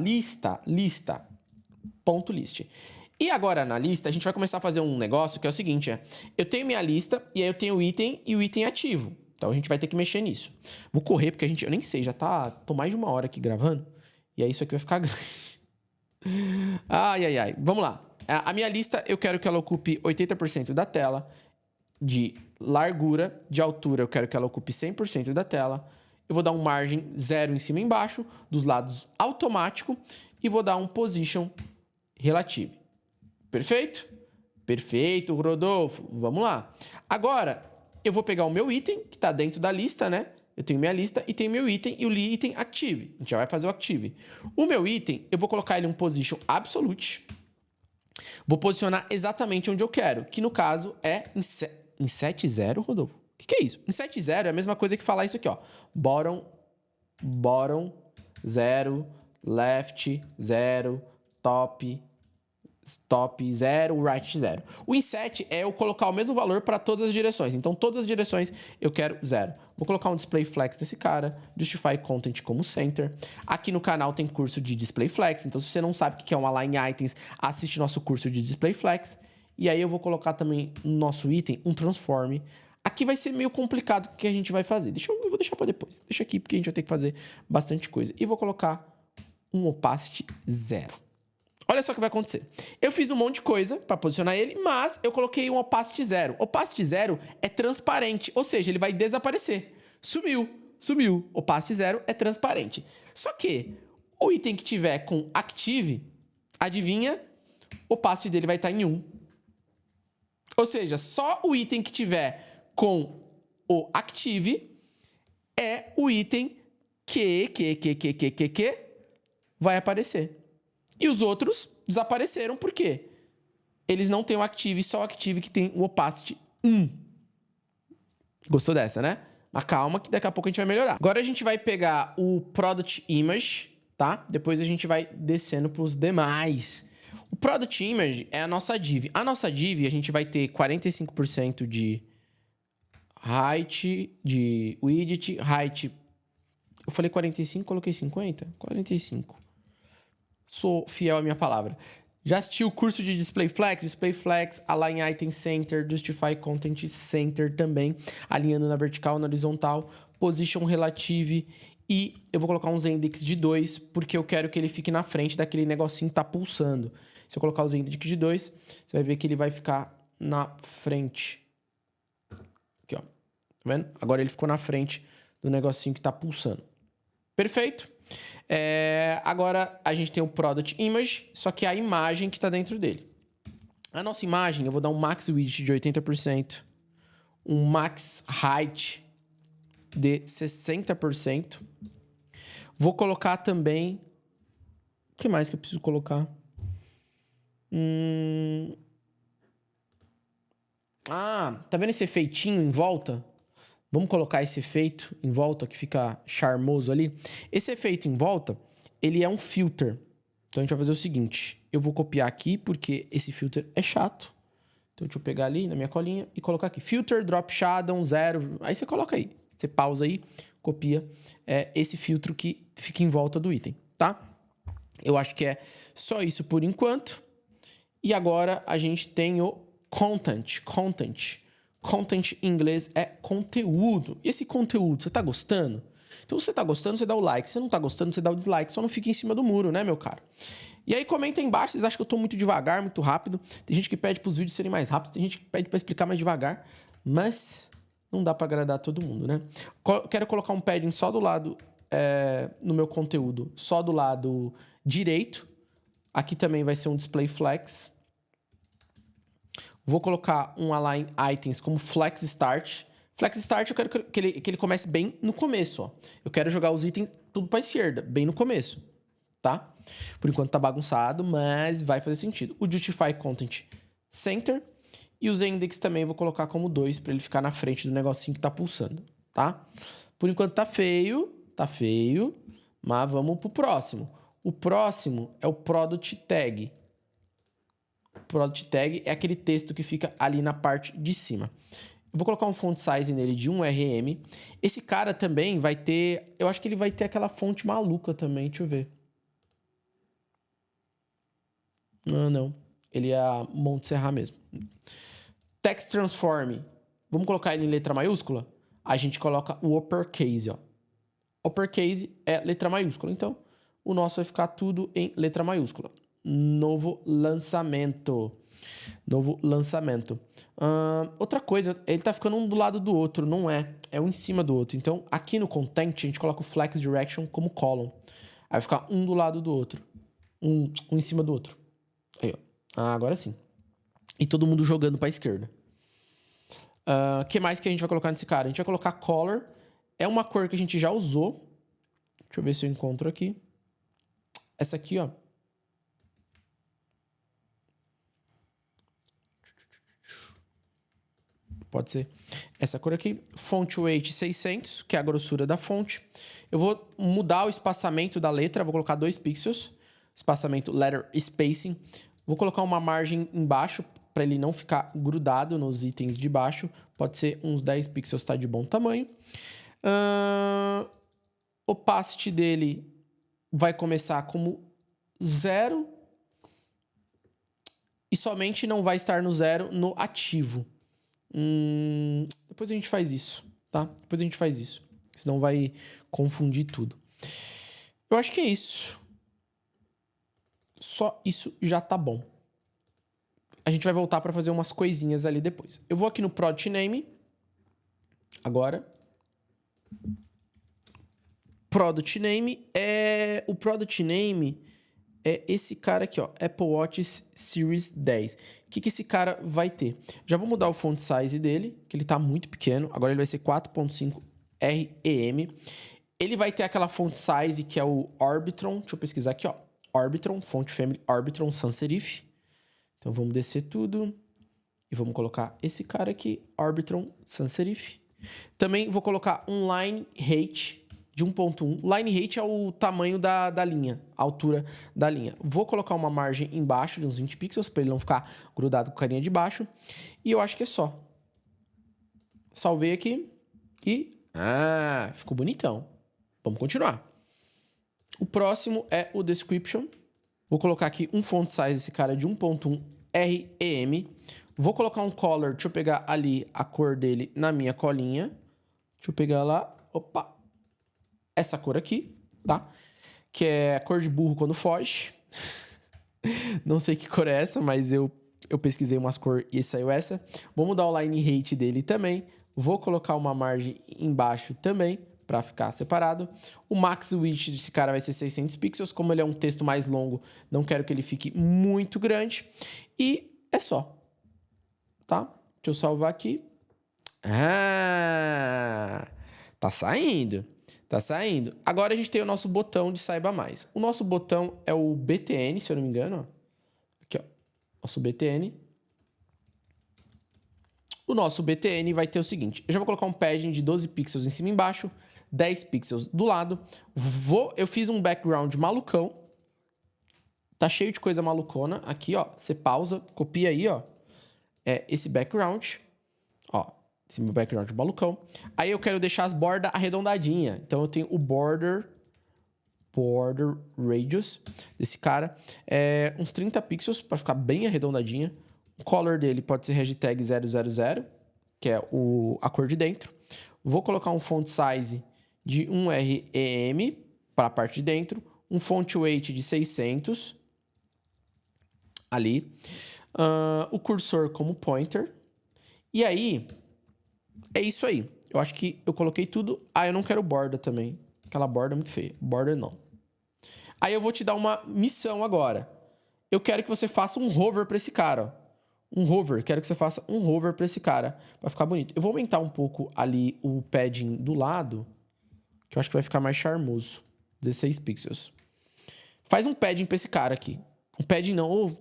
Ponto list. E agora na lista a gente vai começar a fazer um negócio que é o seguinte, eu tenho minha lista e aí eu tenho o item e o item ativo. Então a gente vai ter que mexer nisso. Vou correr porque eu nem sei, tô mais de 1 hora aqui gravando. E aí isso aqui vai ficar grande. Ai. Vamos lá. A minha lista eu quero que ela ocupe 80% da tela. De largura, de altura eu quero que ela ocupe 100% da tela. Eu vou dar um margem 0 em cima e embaixo, dos lados automático, e vou dar um position relative. Perfeito? Perfeito, Rodolfo. Vamos lá. Agora, eu vou pegar o meu item, que está dentro da lista, né? Eu tenho minha lista e tenho meu item e o item active. A gente já vai fazer o active. O meu item, eu vou colocar ele em um position absolute. Vou posicionar exatamente onde eu quero, que no caso é em 7.0, Rodolfo. O que é isso? Em 7.0 é a mesma coisa que falar isso aqui, ó. Bottom 0, left 0, top 0, right 0. O inset é eu colocar o mesmo valor para todas as direções. Então, todas as direções eu quero 0. Vou colocar um display flex desse cara, justify content como center. Aqui no canal tem curso de display flex, então se você não sabe o que é um align items, assiste nosso curso de display flex. E aí eu vou colocar também no nosso item um transform. Aqui vai ser meio complicado o que a gente vai fazer. Eu vou deixar para depois. Deixa aqui porque a gente vai ter que fazer bastante coisa. E vou colocar um opacity 0. Olha só o que vai acontecer. Eu fiz um monte de coisa para posicionar ele, mas eu coloquei um opacity 0. Opacity 0 é transparente, ou seja, ele vai desaparecer. Sumiu. Opacity 0 é transparente. Só que o item que tiver com active, adivinha? O opacity dele vai estar em 1. Ou seja, só o item que tiver com o active é o item que vai aparecer. E os outros desapareceram, por quê? Eles não têm o active, só o active que tem o opacity 1. Gostou dessa, né? Mas calma que daqui a pouco a gente vai melhorar. Agora a gente vai pegar o Product Image, tá? Depois a gente vai descendo para os demais. O Product Image é a nossa div. A nossa div, a gente vai ter 45% de height, de widget, height. Eu falei 45, coloquei 50? 45. Sou fiel à minha palavra. Já assisti o curso de Display Flex, Align Item Center, Justify Content Center também, alinhando na vertical, na horizontal, Position Relative, e eu vou colocar uns index de 2, porque eu quero que ele fique na frente daquele negocinho que tá pulsando. Se eu colocar os index de 2, você vai ver que ele vai ficar na frente. Aqui, ó. Tá vendo? Agora ele ficou na frente do negocinho que tá pulsando. Perfeito? Agora a gente tem o Product Image, só que é a imagem que está dentro dele. A nossa imagem, eu vou dar um Max Width de 80%, um Max Height de 60%. Vou colocar também... O que mais que eu preciso colocar? Tá vendo esse efeitinho em volta? Vamos colocar esse efeito em volta que fica charmoso ali. Esse efeito em volta, ele é um filter. Então a gente vai fazer o seguinte. Eu vou copiar aqui porque esse filter é chato. Então deixa eu pegar ali na minha colinha e colocar aqui. Filter, drop shadow, 0. Aí você coloca aí. Você pausa aí, copia esse filtro que fica em volta do item, tá? Eu acho que é só isso por enquanto. E agora a gente tem o content. Content em inglês é conteúdo. E esse conteúdo, você tá gostando? Então, se você tá gostando, você dá o like. Se você não tá gostando, você dá o dislike. Só não fica em cima do muro, né, meu caro? E aí, comenta aí embaixo. Vocês acham que eu tô muito devagar, muito rápido? Tem gente que pede pros vídeos serem mais rápidos. Tem gente que pede pra explicar mais devagar. Mas não dá pra agradar todo mundo, né? Quero colocar um padding só do lado, no meu conteúdo, só do lado direito. Aqui também vai ser um display flex. Vou colocar um align items como flex start. Flex start eu quero que ele comece bem no começo, ó. Eu quero jogar os itens tudo para a esquerda, bem no começo, tá? Por enquanto tá bagunçado, mas vai fazer sentido. O justify content center e os index também eu vou colocar como 2 para ele ficar na frente do negocinho que tá pulsando, tá? Por enquanto tá feio, mas vamos pro próximo. O próximo é o product tag. Product tag é aquele texto que fica ali na parte de cima. Eu vou colocar um font size nele de 1 RM. Esse cara também vai ter... Eu acho que ele vai ter aquela fonte maluca também. Deixa eu ver. Não. Ele é a Montserrat mesmo. Text transform. Vamos colocar ele em letra maiúscula? A gente coloca o uppercase, ó. Uppercase é letra maiúscula. Então, o nosso vai ficar tudo em letra maiúscula. Novo lançamento. Outra coisa, ele tá ficando um do lado do outro, não é? É um em cima do outro. Então, aqui no content, a gente coloca o flex direction como column. Aí vai ficar um do lado do outro. Um em cima do outro. Aí, ó. Agora sim. e todo mundo jogando para a esquerda. O que mais que a gente vai colocar nesse cara? A gente vai colocar Color. É uma cor que a gente já usou. Deixa eu ver se eu encontro aqui. Essa aqui, ó. Pode ser essa cor aqui. Font weight 600, que é a grossura da fonte. Eu vou mudar o espaçamento da letra. Vou colocar 2 pixels. Espaçamento letter spacing. Vou colocar uma margem embaixo para ele não ficar grudado nos itens de baixo. Pode ser uns 10 pixels, tá de bom tamanho. Opacity dele vai começar como 0. E somente não vai estar no 0 no ativo. Depois a gente faz isso, tá? Depois a gente faz isso. Senão vai confundir tudo. Eu acho que é isso. Só isso já tá bom. A gente vai voltar para fazer umas coisinhas ali depois. Eu vou aqui no Product Name. Agora. Product Name é... O Product Name é esse cara aqui, ó. Apple Watch Series 10. O que esse cara vai ter? Já vou mudar o font size dele, que ele tá muito pequeno. Agora ele vai ser 4.5 REM. Ele vai ter aquela font size que é o Arbitron. Deixa eu pesquisar aqui, ó. Arbitron, font family Arbitron sans serif. Então vamos descer tudo e vamos colocar esse cara aqui, Arbitron sans serif. Também vou colocar um line height de 1.1. Line height é o tamanho da linha, a altura da linha. Vou colocar uma margem embaixo de uns 20 pixels para ele não ficar grudado com a carinha de baixo. E eu acho que é só. Salvei aqui e... ficou bonitão. Vamos continuar. O próximo é o description. Vou colocar aqui um font size desse cara de 1.1 REM. Vou colocar um color. Deixa eu pegar ali a cor dele na minha colinha. Deixa eu pegar lá. Opa! Essa cor aqui, tá? Que é a cor de burro quando foge. Não sei que cor é essa, mas eu pesquisei umas cores e saiu essa. Vou mudar o line height dele também. Vou colocar uma margem embaixo também, para ficar separado. O max width desse cara vai ser 600 pixels. Como ele é um texto mais longo, não quero que ele fique muito grande. E é só. Tá? Deixa eu salvar aqui. Tá saindo. Tá saindo. Agora a gente tem o nosso botão de Saiba Mais. O nosso botão é o BTN, se eu não me engano. Aqui, ó. Nosso BTN. O nosso BTN vai ter o seguinte. Eu já vou colocar um padding de 12 pixels em cima e embaixo. 10 pixels do lado. Eu fiz um background malucão. Tá cheio de coisa malucona. Aqui, ó. Você pausa, copia aí, ó. Esse background. Ó. Esse meu background malucão. Aí eu quero deixar as bordas arredondadinhas. Então eu tenho o border radius desse cara. Uns 30 pixels para ficar bem arredondadinha. O color dele pode ser hashtag 000, que é a cor de dentro. Vou colocar um font size de 1 REM para a parte de dentro. Um font weight de 600 ali. O cursor como pointer. E aí, é isso aí. Eu acho que eu coloquei tudo. Eu não quero borda também. Aquela borda é muito feia. Borda não. Aí eu vou te dar uma missão agora. Eu quero que você faça um hover para esse cara, ó. Um hover. Quero que você faça um hover para esse cara, para ficar bonito. Eu vou aumentar um pouco ali o padding do lado, que eu acho que vai ficar mais charmoso. 16 pixels. Faz um padding para esse cara aqui. Um padding não,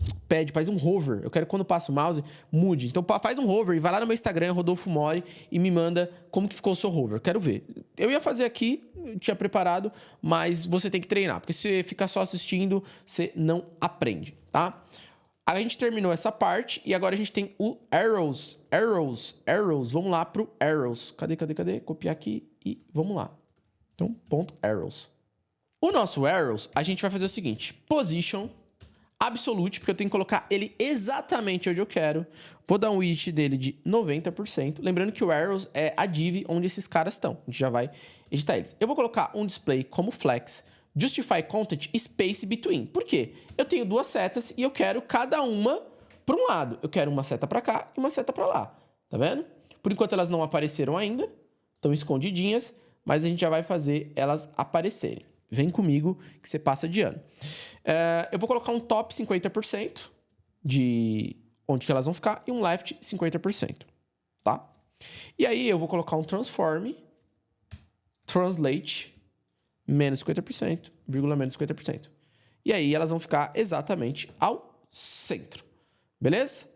faz um hover. Eu quero que quando passa o mouse, mude. Então faz um hover e vai lá no meu Instagram, Rodolfo Mori, e me manda como que ficou o seu hover. Quero ver. Eu ia fazer aqui, eu tinha preparado, mas você tem que treinar. Porque se você ficar só assistindo, você não aprende, tá? A gente terminou essa parte e agora a gente tem o arrows. Vamos lá pro arrows. Cadê? Copiar aqui e vamos lá. Então, ponto arrows. O nosso arrows, a gente vai fazer o seguinte. Position absolute, porque eu tenho que colocar ele exatamente onde eu quero. Vou dar um width dele de 90%. Lembrando que o arrows é a div onde esses caras estão. A gente já vai editar eles. Eu vou colocar um display como flex. Justify content space between. Por quê? Eu tenho duas setas e eu quero cada uma para um lado. Eu quero uma seta para cá e uma seta para lá. Tá vendo? Por enquanto elas não apareceram ainda. Estão escondidinhas. Mas a gente já vai fazer elas aparecerem. Vem comigo que você passa de ano. Eu vou colocar um top 50% de onde que elas vão ficar, e um left 50%, tá? E aí eu vou colocar um transform, translate, menos 50%, vírgula menos 50%. E aí elas vão ficar exatamente ao centro, beleza?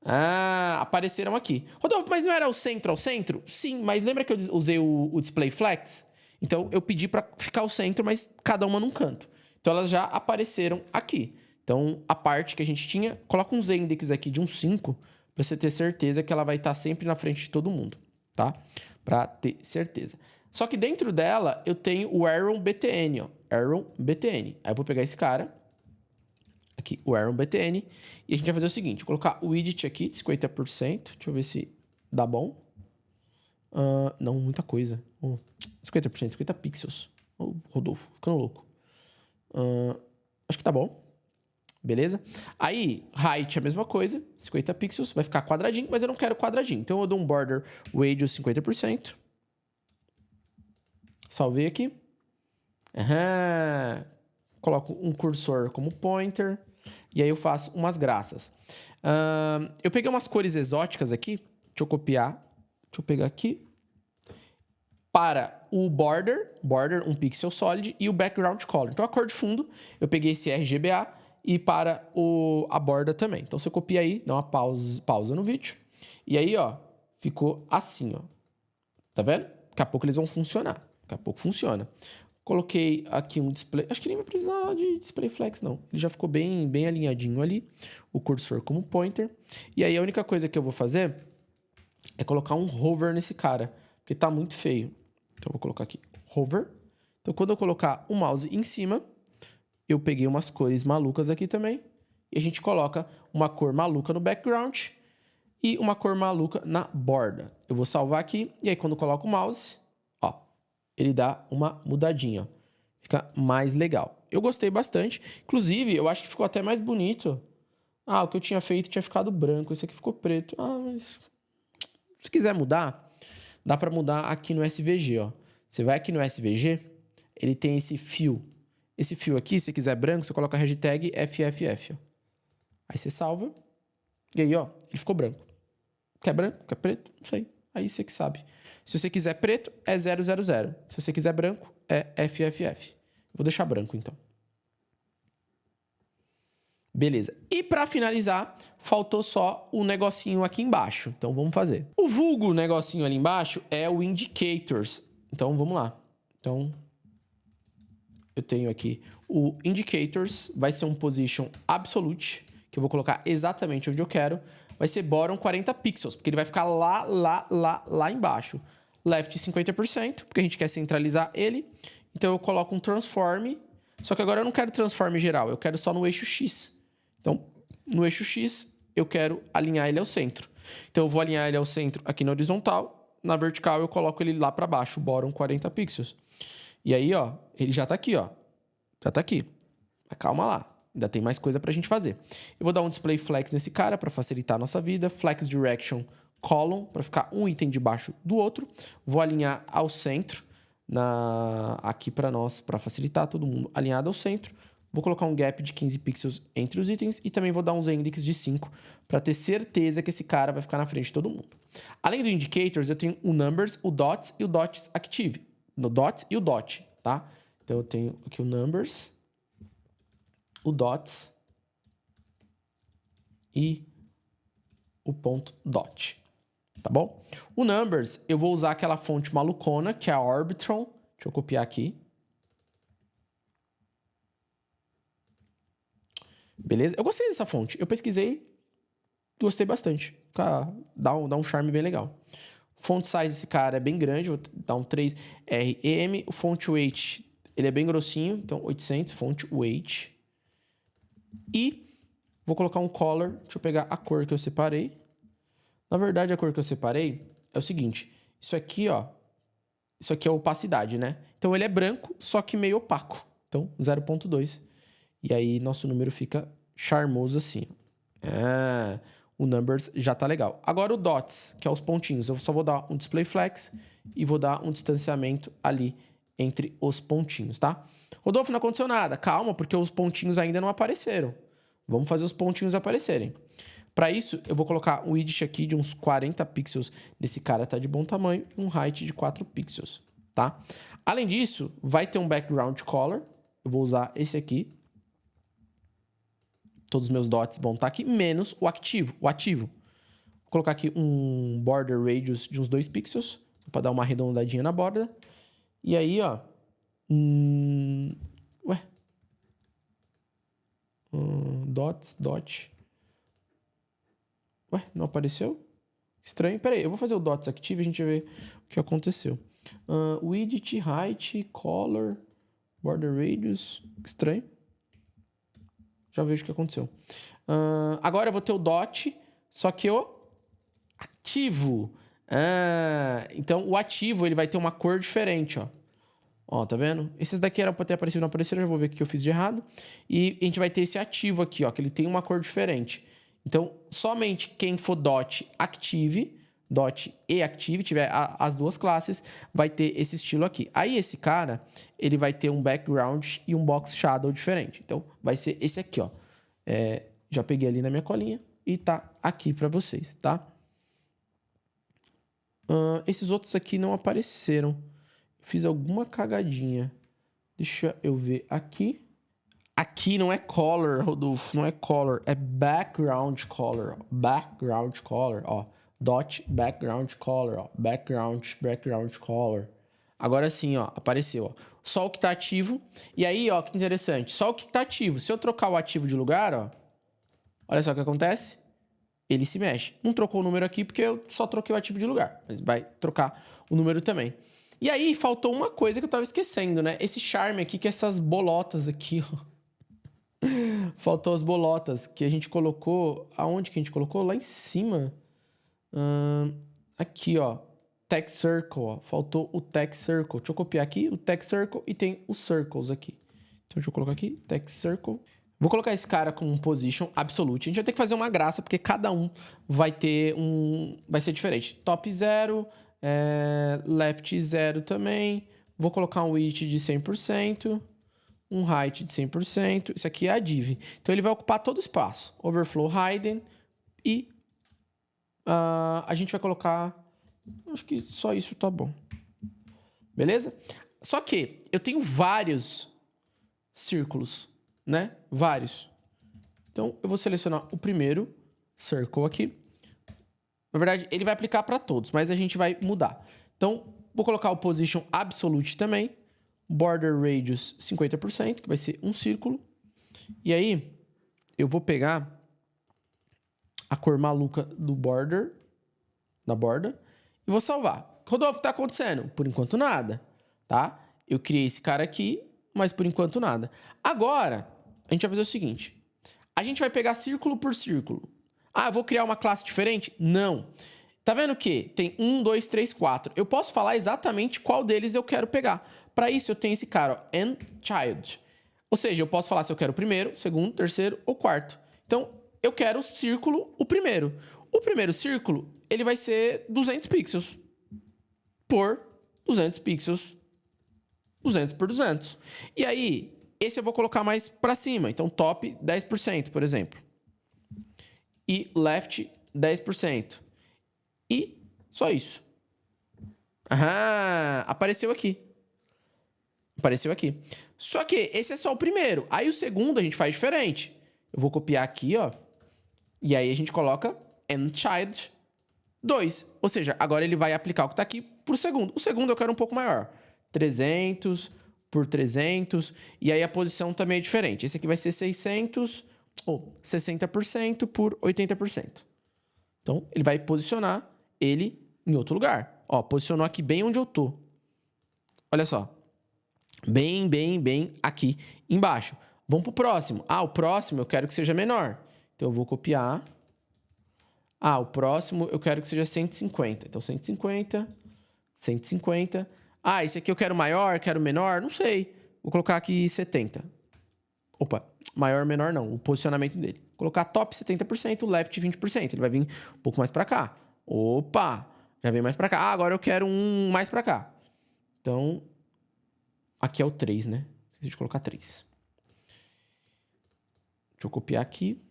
Ah, apareceram aqui. Rodolfo, mas não era o centro ao centro? Sim, mas lembra que eu usei o display flex? Então eu pedi para ficar ao centro, mas cada uma num canto. Então elas já apareceram aqui. Então a parte que a gente tinha, coloca um z-index aqui de um 5, para você ter certeza que ela vai estar sempre na frente de todo mundo, tá? Para ter certeza. Só que dentro dela eu tenho o Aaron BTN, ó. Aaron BTN. Aí eu vou pegar esse cara, aqui, o Aaron BTN, e a gente vai fazer o seguinte, vou colocar o widget aqui de 50%, deixa eu ver se dá bom. Não, muita coisa. 50%, 50 pixels. Rodolfo, ficando louco. Acho que tá bom. Beleza? Aí, height é a mesma coisa, 50 pixels, vai ficar quadradinho, mas eu não quero quadradinho. Então eu dou um border radius 50%. Salvei aqui. Coloco um cursor como pointer. E aí eu faço umas graças. Eu peguei umas cores exóticas aqui. Deixa eu copiar. Deixa eu pegar aqui. Para o border, um pixel solid, e o background color. Então a cor de fundo, eu peguei esse RGBA e para a borda também. Então você copia aí, dá uma pausa no vídeo. E aí, ó, ficou assim, ó. Tá vendo? Daqui a pouco eles vão funcionar. Daqui a pouco funciona. Coloquei aqui um display... Acho que nem vai precisar de display flex, não. Ele já ficou bem alinhadinho ali. O cursor como pointer. E aí a única coisa que eu vou fazer é colocar um hover nesse cara. Porque tá muito feio. Então eu vou colocar aqui hover. Então quando eu colocar o mouse em cima, eu peguei umas cores malucas aqui também. E a gente coloca uma cor maluca no background e uma cor maluca na borda. Eu vou salvar aqui. E aí quando eu coloco o mouse, ó, ele dá uma mudadinha, ó. Fica mais legal. Eu gostei bastante. Inclusive, eu acho que ficou até mais bonito. O que eu tinha feito tinha ficado branco. Esse aqui ficou preto. Mas se quiser mudar, dá para mudar aqui no SVG, ó. Você vai aqui no SVG, ele tem esse fio. Esse fio aqui, se quiser branco, você coloca a hashtag FFF, ó. Aí você salva. E aí, ó, ele ficou branco. Quer branco? Quer preto? Não sei. Aí você que sabe. Se você quiser preto, é 000. Se você quiser branco, é FFF. Vou deixar branco, então. Beleza. E para finalizar, faltou só o negocinho aqui embaixo. Então, vamos fazer. O vulgo negocinho ali embaixo é o Indicators. Então, vamos lá. Então, eu tenho aqui o Indicators. Vai ser um Position Absolute, que eu vou colocar exatamente onde eu quero. Vai ser bottom 40 pixels, porque ele vai ficar lá embaixo. Left 50%, porque a gente quer centralizar ele. Então eu coloco um transform, só que agora eu não quero transform geral, eu quero só no eixo X. Então, no eixo X, eu quero alinhar ele ao centro. Então eu vou alinhar ele ao centro aqui na horizontal, na vertical eu coloco ele lá para baixo, bottom 40 pixels. E aí, ó, ele já tá aqui, ó. Já tá aqui. Mas calma lá. Ainda tem mais coisa pra gente fazer. Eu vou dar um display flex nesse cara para facilitar a nossa vida. Flex direction column, para ficar um item debaixo do outro. Vou alinhar ao centro, aqui para nós, para facilitar todo mundo alinhado ao centro. Vou colocar um gap de 15 pixels entre os itens e também vou dar um z-index de 5 para ter certeza que esse cara vai ficar na frente de todo mundo. Além do indicators, eu tenho o numbers, o dots e o dots active. No dots e o dot, tá? Então eu tenho aqui o numbers, o dots e o ponto dot, tá bom? O numbers, eu vou usar aquela fonte malucona, que é a Orbitron. Deixa eu copiar aqui. Beleza? Eu gostei dessa fonte. Eu pesquisei, gostei bastante. Dá um charme bem legal. Font size desse cara é bem grande, vou dar um 3REM. O font weight, ele é bem grossinho, então 800, font weight. E vou colocar um color, deixa eu pegar a cor que eu separei. Na verdade, a cor que eu separei é o seguinte, isso aqui, ó, isso aqui é a opacidade, né? Então ele é branco, só que meio opaco. Então 0.2. E aí nosso número fica charmoso assim. O numbers já tá legal. Agora o dots, que é os pontinhos. Eu só vou dar um display flex e vou dar um distanciamento ali entre os pontinhos, tá? Rodolfo, não aconteceu nada. Calma, porque os pontinhos ainda não apareceram. Vamos fazer os pontinhos aparecerem. Para isso, eu vou colocar um widget aqui de uns 40 pixels nesse cara, tá de bom tamanho, e um height de 4 pixels, tá? Além disso, vai ter um background color. Eu vou usar esse aqui. Todos os meus dots vão estar aqui, menos o ativo. Vou colocar aqui um border radius de uns 2 pixels, para dar uma arredondadinha na borda. E aí, ó... Ué? Dot. Ué, não apareceu? Estranho. Pera aí, eu vou fazer o dots active e a gente vai ver o que aconteceu. Widget, height, color, border radius. Estranho. Já vejo o que aconteceu. Agora eu vou ter o dot, só que o ativo. Então o ativo ele vai ter uma cor diferente, ó. Ó, tá vendo? Esses daqui eram pra ter aparecido, não apareceram. Já vou ver o que eu fiz de errado. E a gente vai ter esse ativo aqui, ó, que ele tem uma cor diferente. Então, somente quem for dot active, dot e active, tiver as duas classes, vai ter esse estilo aqui. Aí esse cara, ele vai ter um background e um box shadow diferente. Então, vai ser esse aqui, ó. Já peguei ali na minha colinha e tá aqui pra vocês, tá? Esses outros aqui não apareceram. Fiz alguma cagadinha. Deixa eu ver aqui. Aqui não é color, Rodolfo. Não é color. É background color. Background color, ó. Dot background color, ó. Background color. Agora sim, ó. Apareceu, ó. Só o que tá ativo. E aí, ó, que interessante. Só o que tá ativo. Se eu trocar o ativo de lugar, ó. Olha só o que acontece. Ele se mexe. Não trocou o número aqui porque eu só troquei o ativo de lugar. Mas vai trocar o número também. E aí, faltou uma coisa que eu tava esquecendo, né? Esse charme aqui, que é essas bolotas aqui, ó. Faltou as bolotas que a gente colocou... Aonde que a gente colocou? Lá em cima. Aqui, ó. Text Circle, ó. Faltou o Text Circle. Deixa eu copiar aqui o Text Circle e tem os Circles aqui. Então, deixa eu colocar aqui, Text Circle. Vou colocar esse cara com um Position Absolute. A gente vai ter que fazer uma graça, porque cada um vai ter um... Vai ser diferente. Top 0... left 0 também. Vou colocar um width de 100%. Um height de 100%. Isso aqui é a div. Então, ele vai ocupar todo o espaço. Overflow hidden. E a gente vai colocar... Acho que só isso tá bom. Beleza? Só que eu tenho vários círculos, né? Vários. Então, eu vou selecionar o primeiro circle aqui. Na verdade, ele vai aplicar para todos, mas a gente vai mudar. Então, vou colocar o Position Absolute também. Border Radius 50%, que vai ser um círculo. E aí, eu vou pegar a cor maluca do border, da borda, e vou salvar. Rodolfo, o que tá acontecendo? Por enquanto, nada, tá? Eu criei esse cara aqui, mas por enquanto, nada. Agora, a gente vai fazer o seguinte. A gente vai pegar círculo por círculo. Ah, eu vou criar uma classe diferente? Não. Tá vendo o quê? Tem 1, 2, 3, 4. Eu posso falar exatamente qual deles eu quero pegar. Para isso, eu tenho esse cara, ó, nChild. Ou seja, eu posso falar se eu quero o primeiro, segundo, terceiro ou quarto. Então, eu quero o círculo, o primeiro. O primeiro círculo, ele vai ser 200 pixels por 200 pixels. 200 por 200. E aí, esse eu vou colocar mais para cima. Então, top 10%, por exemplo. E left 10%. E só isso. Apareceu aqui. Apareceu aqui. Só que esse é só o primeiro. Aí o segundo a gente faz diferente. Eu vou copiar aqui, ó. E aí a gente coloca nChild 2. Ou seja, agora ele vai aplicar o que tá aqui pro segundo. O segundo eu quero um pouco maior. 300 por 300. E aí a posição também é diferente. Esse aqui vai ser 600... ou 60% por 80%. Então, ele vai posicionar ele em outro lugar. Ó, posicionou aqui bem onde eu tô. Olha só. Bem aqui embaixo. Vamos pro próximo. Ah, o próximo eu quero que seja menor. Então, eu vou copiar. Ah, o próximo eu quero que seja 150. Então, 150, 150. Ah, esse aqui eu quero maior, quero menor, não sei. Vou colocar aqui 70. Opa, maior, menor não, o posicionamento dele. Colocar top 70%, left 20%. Ele vai vir um pouco mais para cá. Opa, já vem mais para cá. Ah, agora eu quero um mais para cá. Então, aqui é o 3, né? Esqueci de colocar 3. Deixa eu copiar aqui.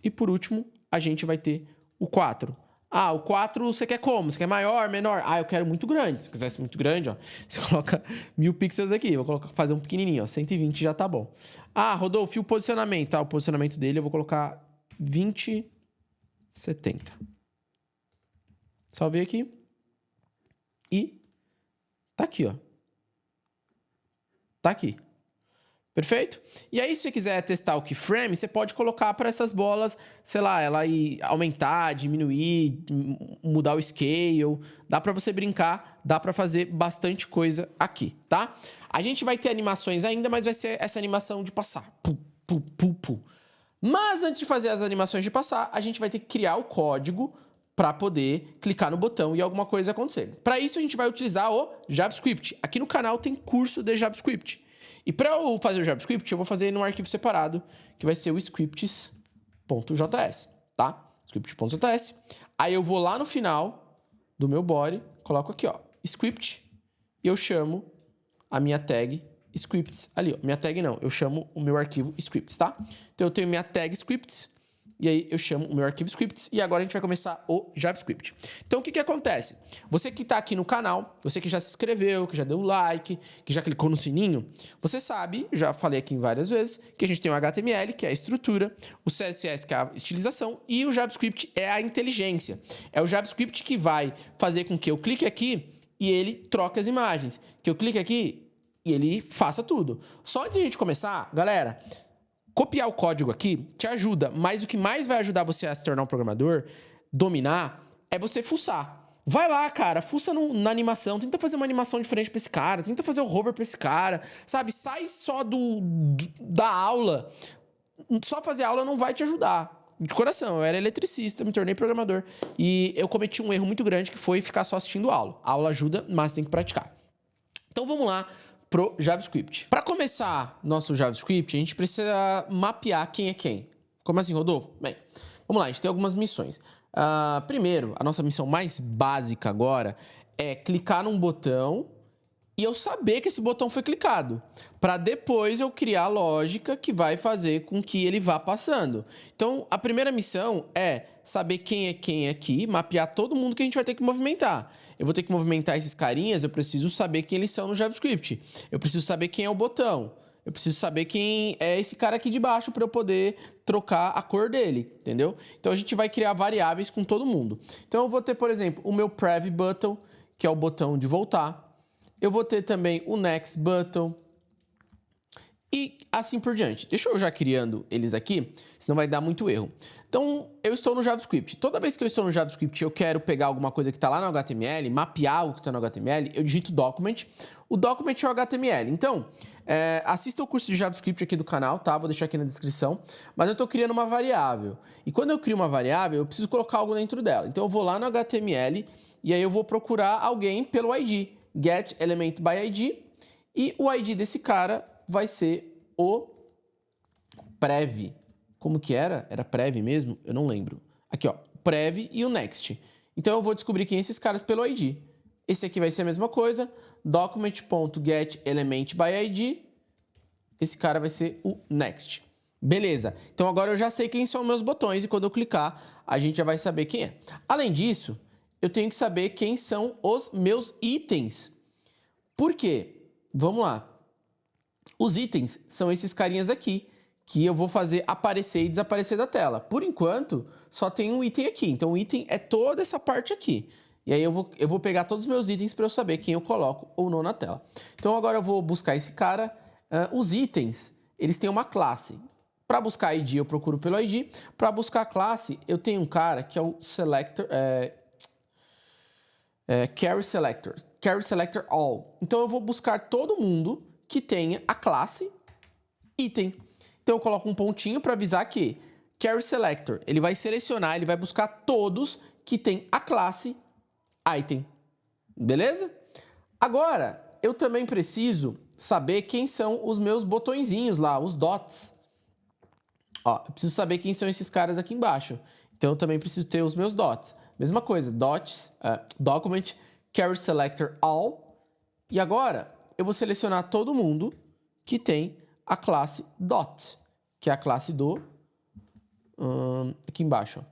E por último, a gente vai ter o 4. Ah, o 4 você quer como? Você quer maior, menor? Ah, eu quero muito grande. Se quisesse muito grande, ó, você coloca 1000 pixels aqui. Vou fazer um pequenininho, ó, 120 já tá bom. Ah, Rodolfo, e o posicionamento? Tá, o posicionamento dele eu vou colocar 20, 70. Só ver aqui. E tá aqui, ó. Tá aqui. Perfeito? E aí, se você quiser testar o keyframe, você pode colocar para essas bolas, sei lá, ela ir aumentar, diminuir, mudar o scale. Dá para você brincar, dá para fazer bastante coisa aqui, tá? A gente vai ter animações ainda, mas vai ser essa animação de passar. Pu, pu, pu, pu. Mas antes de fazer as animações de passar, a gente vai ter que criar o código para poder clicar no botão e alguma coisa acontecer. Para isso, a gente vai utilizar o JavaScript. Aqui no canal tem curso de JavaScript. E para eu fazer o JavaScript, eu vou fazer num arquivo separado, que vai ser o scripts.js, tá? Script.js. Aí eu vou lá no final do meu body, coloco aqui, ó, script, e eu chamo a minha tag scripts ali, ó. Minha tag não, eu chamo o meu arquivo scripts, tá? Então eu tenho minha tag scripts, e aí eu chamo o meu arquivo scripts, e agora a gente vai começar o JavaScript. Então o que acontece? Você que está aqui no canal, você que já se inscreveu, que já deu like, que já clicou no sininho, você sabe, já falei aqui várias vezes, que a gente tem o HTML, que é a estrutura, o CSS, que é a estilização, e o JavaScript é a inteligência. É o JavaScript que vai fazer com que eu clique aqui e ele troque as imagens, que eu clique aqui e ele faça tudo. Só antes de a gente começar, galera, copiar o código aqui te ajuda, mas o que mais vai ajudar você a se tornar um programador, dominar, é você fuçar. Vai lá, cara, fuça na animação, tenta fazer uma animação diferente pra esse cara, tenta fazer o hover pra esse cara, sabe? Sai só da aula. Só fazer aula não vai te ajudar. De coração, eu era eletricista, me tornei programador. E eu cometi um erro muito grande que foi ficar só assistindo aula. A aula ajuda, mas tem que praticar. Então vamos lá pro JavaScript. Para começar nosso JavaScript, a gente precisa mapear quem é quem. Como assim, Rodolfo? Bem, vamos lá, a gente tem algumas missões. Primeiro, a nossa missão mais básica agora é clicar num botão e eu saber que esse botão foi clicado, para depois eu criar a lógica que vai fazer com que ele vá passando. Então, a primeira missão é saber quem é quem aqui, mapear todo mundo que a gente vai ter que movimentar. Eu vou ter que movimentar esses carinhas, eu preciso saber quem eles são no JavaScript. Eu preciso saber quem é o botão. Eu preciso saber quem é esse cara aqui de baixo para eu poder trocar a cor dele, entendeu? Então, a gente vai criar variáveis com todo mundo. Então, eu vou ter, por exemplo, o meu prev button, que é o botão de voltar. Eu vou ter também o next button e assim por diante. Deixa eu já criando eles aqui, senão vai dar muito erro. Então, eu estou no JavaScript. Toda vez que eu estou no JavaScript e eu quero pegar alguma coisa que está lá no HTML, mapear algo que está no HTML, eu digito document. O document é o HTML. Então, assista o curso de JavaScript aqui do canal, tá? Vou deixar aqui na descrição. Mas eu estou criando uma variável. E quando eu crio uma variável, eu preciso colocar algo dentro dela. Então, eu vou lá no HTML e aí eu vou procurar alguém pelo ID. Get element by ID. E o ID desse cara vai ser o prev. Como que era? Era prev mesmo? Eu não lembro. Aqui, ó. Prev e o next. Então, eu vou descobrir quem são esses caras pelo ID. Esse aqui vai ser a mesma coisa. Document.getElementById. Esse cara vai ser o next. Beleza. Então, agora eu já sei quem são meus botões. E quando eu clicar, a gente já vai saber quem é. Além disso, eu tenho que saber quem são os meus itens. Por quê? Vamos lá. Os itens são esses carinhas aqui, que eu vou fazer aparecer e desaparecer da tela. Por enquanto, só tem um item aqui. Então, o item é toda essa parte aqui. E aí, eu vou pegar todos os meus itens para eu saber quem eu coloco ou não na tela. Então, agora eu vou buscar esse cara. Os itens, eles têm uma classe. Para buscar ID, eu procuro pelo ID. Para buscar a classe, eu tenho um cara que é o selector... Carry Selector All. Então, eu vou buscar todo mundo que tenha a classe item. Então, eu coloco um pontinho para avisar que Carry Selector, ele vai selecionar, ele vai buscar todos que tem a classe item. Beleza? Agora, eu também preciso saber quem são os meus botõezinhos lá, os dots. Ó, eu preciso saber quem são esses caras aqui embaixo. Então, eu também preciso ter os meus dots. Mesma coisa, document, carry selector all. E agora, eu vou selecionar todo mundo que tem a classe dot, que é a classe do... aqui embaixo, ó.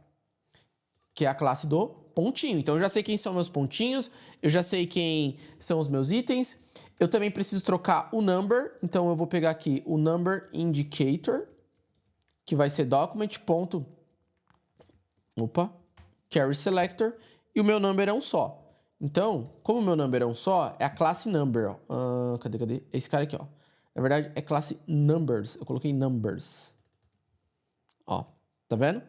que é a classe do pontinho. Então, eu já sei quem são meus pontinhos, eu já sei quem são os meus itens. Eu também preciso trocar o number, então eu vou pegar aqui o number indicator, que vai ser carry selector, e o meu number é um só. Então, como o meu number é um só, é a classe number, ó. Cadê? Esse cara aqui, ó. Na verdade, é classe numbers. Eu coloquei numbers. Ó, tá vendo?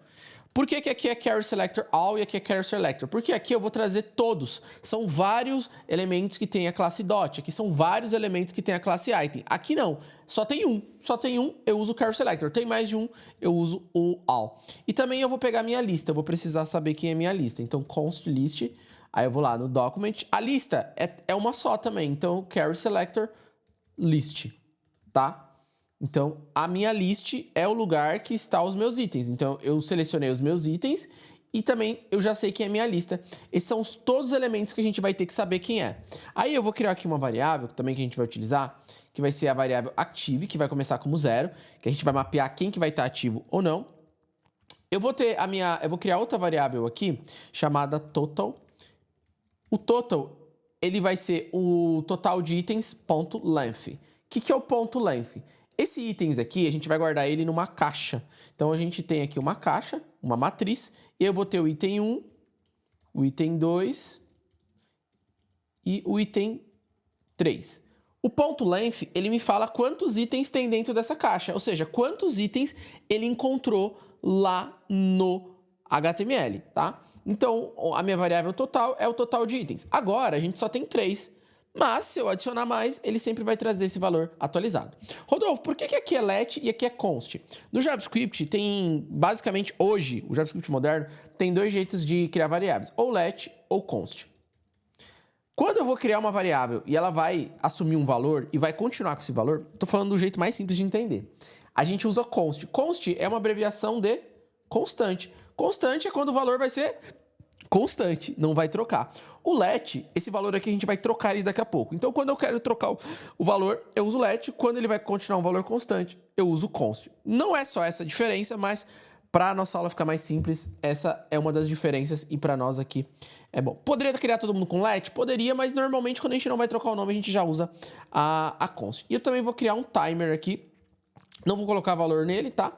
Por que aqui é carry selector all e aqui é carry selector? Porque aqui eu vou trazer todos. São vários elementos que tem a classe dot. Aqui são vários elementos que tem a classe item. Aqui não. Só tem um. Só tem um, eu uso o carry selector. Tem mais de um, eu uso o all. E também eu vou pegar a minha lista. Eu vou precisar saber quem é minha lista. Então, const list. Aí eu vou lá no document. A lista é uma só também. Então, carry selector list. Tá? Então, a minha list é o lugar que está os meus itens. Então, eu selecionei os meus itens e também eu já sei quem é minha lista. Esses são todos os elementos que a gente vai ter que saber quem é. Aí eu vou criar aqui uma variável também que a gente vai utilizar, que vai ser a variável active, que vai começar como 0, que a gente vai mapear quem que vai estar ativo ou não. Eu vou criar outra variável aqui chamada total. O total, ele vai ser o total de itens.length. O que é o ponto length? Esse itens aqui, a gente vai guardar ele numa caixa. Então, a gente tem aqui uma caixa, uma matriz, e eu vou ter o item 1, o item 2 e o item 3. O ponto length, ele me fala quantos itens tem dentro dessa caixa, ou seja, quantos itens ele encontrou lá no HTML, tá? Então, a minha variável total é o total de itens. Agora, a gente só tem 3. Mas, se eu adicionar mais, ele sempre vai trazer esse valor atualizado. Rodolfo, por que aqui é let e aqui é const? No JavaScript tem, basicamente, hoje, o JavaScript moderno, tem dois jeitos de criar variáveis, ou let ou const. Quando eu vou criar uma variável e ela vai assumir um valor e vai continuar com esse valor, estou falando do jeito mais simples de entender. A gente usa const. Const é uma abreviação de constante. Constante é quando o valor vai ser constante, não vai trocar. O let, esse valor aqui a gente vai trocar ele daqui a pouco. Então, quando eu quero trocar o valor, eu uso let. Quando ele vai continuar um valor constante, eu uso const. Não é só essa diferença, mas para a nossa aula ficar mais simples, essa é uma das diferenças e para nós aqui é bom. Poderia criar todo mundo com let? Poderia, mas normalmente quando a gente não vai trocar o nome, a gente já usa a const. E eu também vou criar um timer aqui. Não vou colocar valor nele, tá?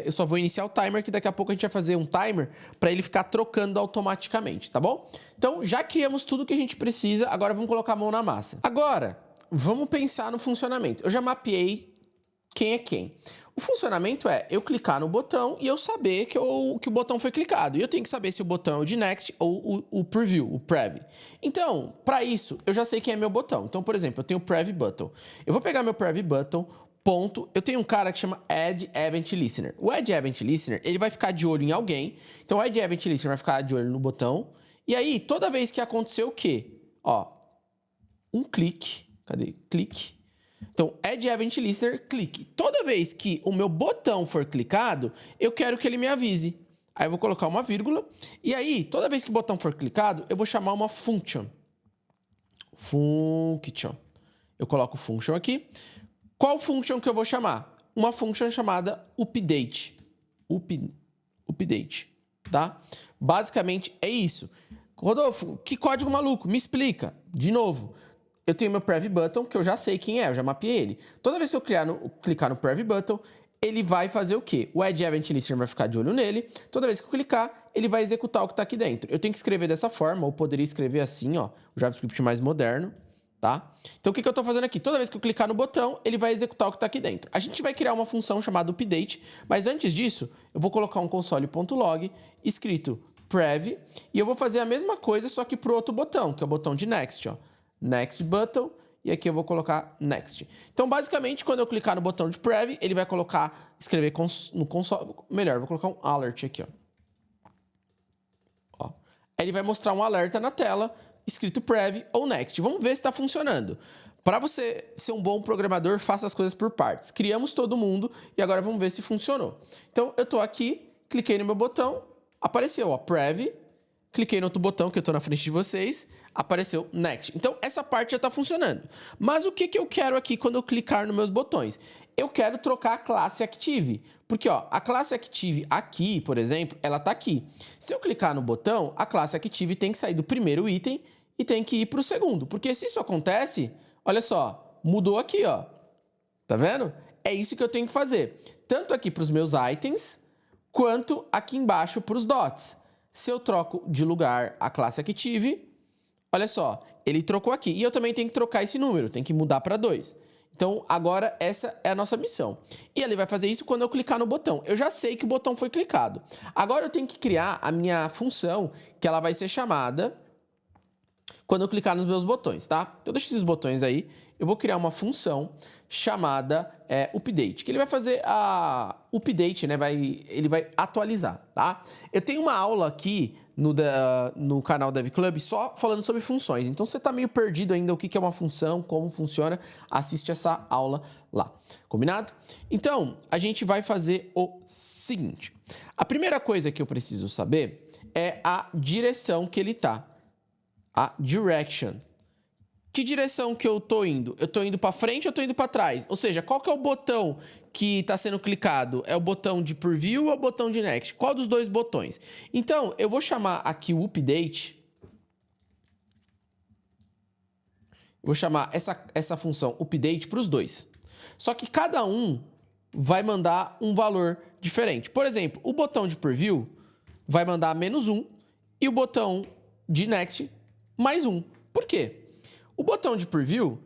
Eu só vou iniciar o timer, que daqui a pouco a gente vai fazer um timer para ele ficar trocando automaticamente, tá bom? Então, já criamos tudo que a gente precisa, agora vamos colocar a mão na massa. Agora, vamos pensar no funcionamento. Eu já mapeei quem é quem. O funcionamento é eu clicar no botão e eu saber que o botão foi clicado. E eu tenho que saber se o botão é o de next ou o preview, o prev. Então, para isso, eu já sei quem é meu botão. Então, por exemplo, eu tenho o prev button. Eu vou pegar meu prev button, ponto. Eu tenho um cara que chama Add Event Listener. O Add Event Listener, ele vai ficar de olho em alguém. Então, o Add Event Listener vai ficar de olho no botão. E aí, toda vez que acontecer o quê? Ó, um clique. Cadê? Clique. Então, Add Event Listener, clique. Toda vez que o meu botão for clicado, eu quero que ele me avise. Aí eu vou colocar uma vírgula. E aí, toda vez que o botão for clicado, eu vou chamar uma function. Function. Eu coloco function aqui. Qual function que eu vou chamar? Uma function chamada update. Update, tá? Basicamente é isso. Rodolfo, que código maluco? Me explica. De novo, eu tenho meu prev button, que eu já sei quem é, eu já mapeei ele. Toda vez que eu clicar no prev button, ele vai fazer o quê? O Add Event Listener vai ficar de olho nele. Toda vez que eu clicar, ele vai executar o que está aqui dentro. Eu tenho que escrever dessa forma, ou poderia escrever assim, ó, o JavaScript mais moderno. Tá? Então, o que eu estou fazendo aqui? Toda vez que eu clicar no botão, ele vai executar o que está aqui dentro. A gente vai criar uma função chamada update, mas antes disso, eu vou colocar um console.log escrito prev, e eu vou fazer a mesma coisa, só que para o outro botão, que é o botão de next. Ó. Next button, e aqui eu vou colocar next. Então, basicamente, quando eu clicar no botão de prev, ele vai escrever no console, melhor, vou colocar um alert aqui. Ó. Aí ele vai mostrar um alerta na tela, escrito prev ou next. Vamos ver se está funcionando. Para você ser um bom programador, faça as coisas por partes. Criamos todo mundo e agora vamos ver se funcionou. Então, eu estou aqui, cliquei no meu botão, apareceu, ó, prev, cliquei no outro botão que eu tô na frente de vocês, apareceu Next. Então, essa parte já tá funcionando. Mas o que que eu quero aqui quando eu clicar nos meus botões? Eu quero trocar a classe Active. Porque, ó, a classe Active aqui, por exemplo, ela tá aqui. Se eu clicar no botão, a classe Active tem que sair do primeiro item e tem que ir pro segundo. Porque se isso acontece, olha só, mudou aqui, ó. Tá vendo? É isso que eu tenho que fazer. Tanto aqui pros meus itens, quanto aqui embaixo pros dots. Se eu troco de lugar a classe Active, olha só, ele trocou aqui. E eu também tenho que trocar esse número, tem que mudar para 2. Então, agora essa é a nossa missão. E ele vai fazer isso quando eu clicar no botão. Eu já sei que o botão foi clicado. Agora eu tenho que criar a minha função, que ela vai ser chamada quando eu clicar nos meus botões, tá? Então, deixa esses botões aí. Eu vou criar uma função chamada update, que ele vai fazer a update, né? Ele vai atualizar, tá? Eu tenho uma aula aqui no canal Dev Club só falando sobre funções. Então, você tá meio perdido ainda o que é uma função, como funciona, assiste essa aula lá. Combinado? Então, a gente vai fazer o seguinte. A primeira coisa que eu preciso saber é a direção que ele tá. A direction. Que direção que eu tô indo? Eu tô indo para frente ou eu tô indo para trás? Ou seja, qual que é o botão que está sendo clicado? É o botão de Preview ou o botão de Next? Qual dos dois botões? Então, eu vou chamar aqui o Update. Vou chamar essa função Update para os dois. Só que cada um vai mandar um valor diferente. Por exemplo, o botão de Preview vai mandar -1 e o botão de Next +1. Por quê? O botão de Preview,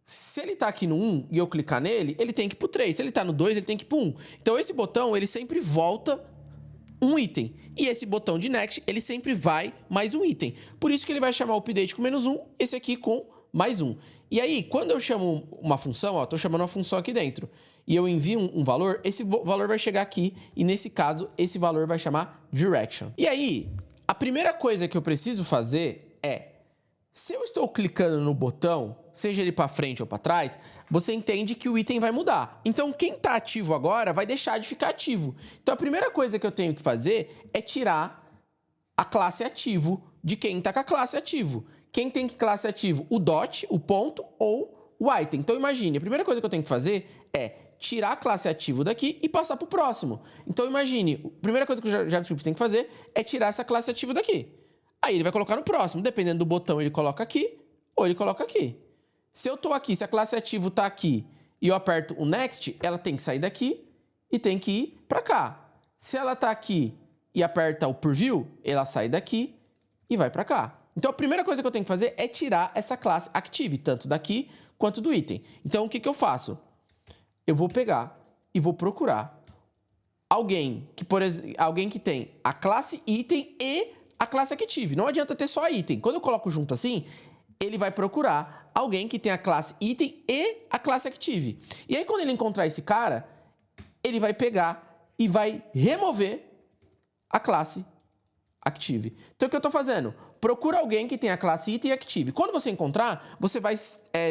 se ele tá aqui no 1 e eu clicar nele, ele tem que ir pro 3. Se ele tá no 2, ele tem que ir pro 1. Então, esse botão, ele sempre volta um item. E esse botão de Next, ele sempre vai mais um item. Por isso que ele vai chamar o Update com -1, esse aqui com +1. E aí, quando eu chamo uma função, ó, tô chamando uma função aqui dentro, e eu envio um valor, esse valor vai chegar aqui, e nesse caso, esse valor vai chamar Direction. E aí, a primeira coisa que eu preciso fazer é, se eu estou clicando no botão, seja ele para frente ou para trás, você entende que o item vai mudar. Então, quem está ativo agora vai deixar de ficar ativo. Então, a primeira coisa que eu tenho que fazer é tirar a classe ativo de quem está com a classe ativo. Quem tem que classe ativo? O dot, o ponto ou o item. Então, imagine, a primeira coisa que eu tenho que fazer é tirar a classe ativo daqui e passar para o próximo. Então, imagine, a primeira coisa que o JavaScript tem que fazer é tirar essa classe ativo daqui. Aí ele vai colocar no próximo. Dependendo do botão, ele coloca aqui ou ele coloca aqui. Se eu tô aqui, se a classe ativo tá aqui e eu aperto o Next, ela tem que sair daqui e tem que ir para cá. Se ela tá aqui e aperta o Preview, ela sai daqui e vai para cá. Então, a primeira coisa que eu tenho que fazer é tirar essa classe Active, tanto daqui quanto do item. Então, o que eu faço? Eu vou pegar e vou procurar alguém que, por exemplo, alguém que tem a classe item e a classe Active. Não adianta ter só item. Quando eu coloco junto assim, ele vai procurar alguém que tem a classe item e a classe Active. E aí, quando ele encontrar esse cara, ele vai pegar e vai remover a classe Active. Então, o que eu estou fazendo? Procura alguém que tem a classe item e Active. Quando você encontrar, você vai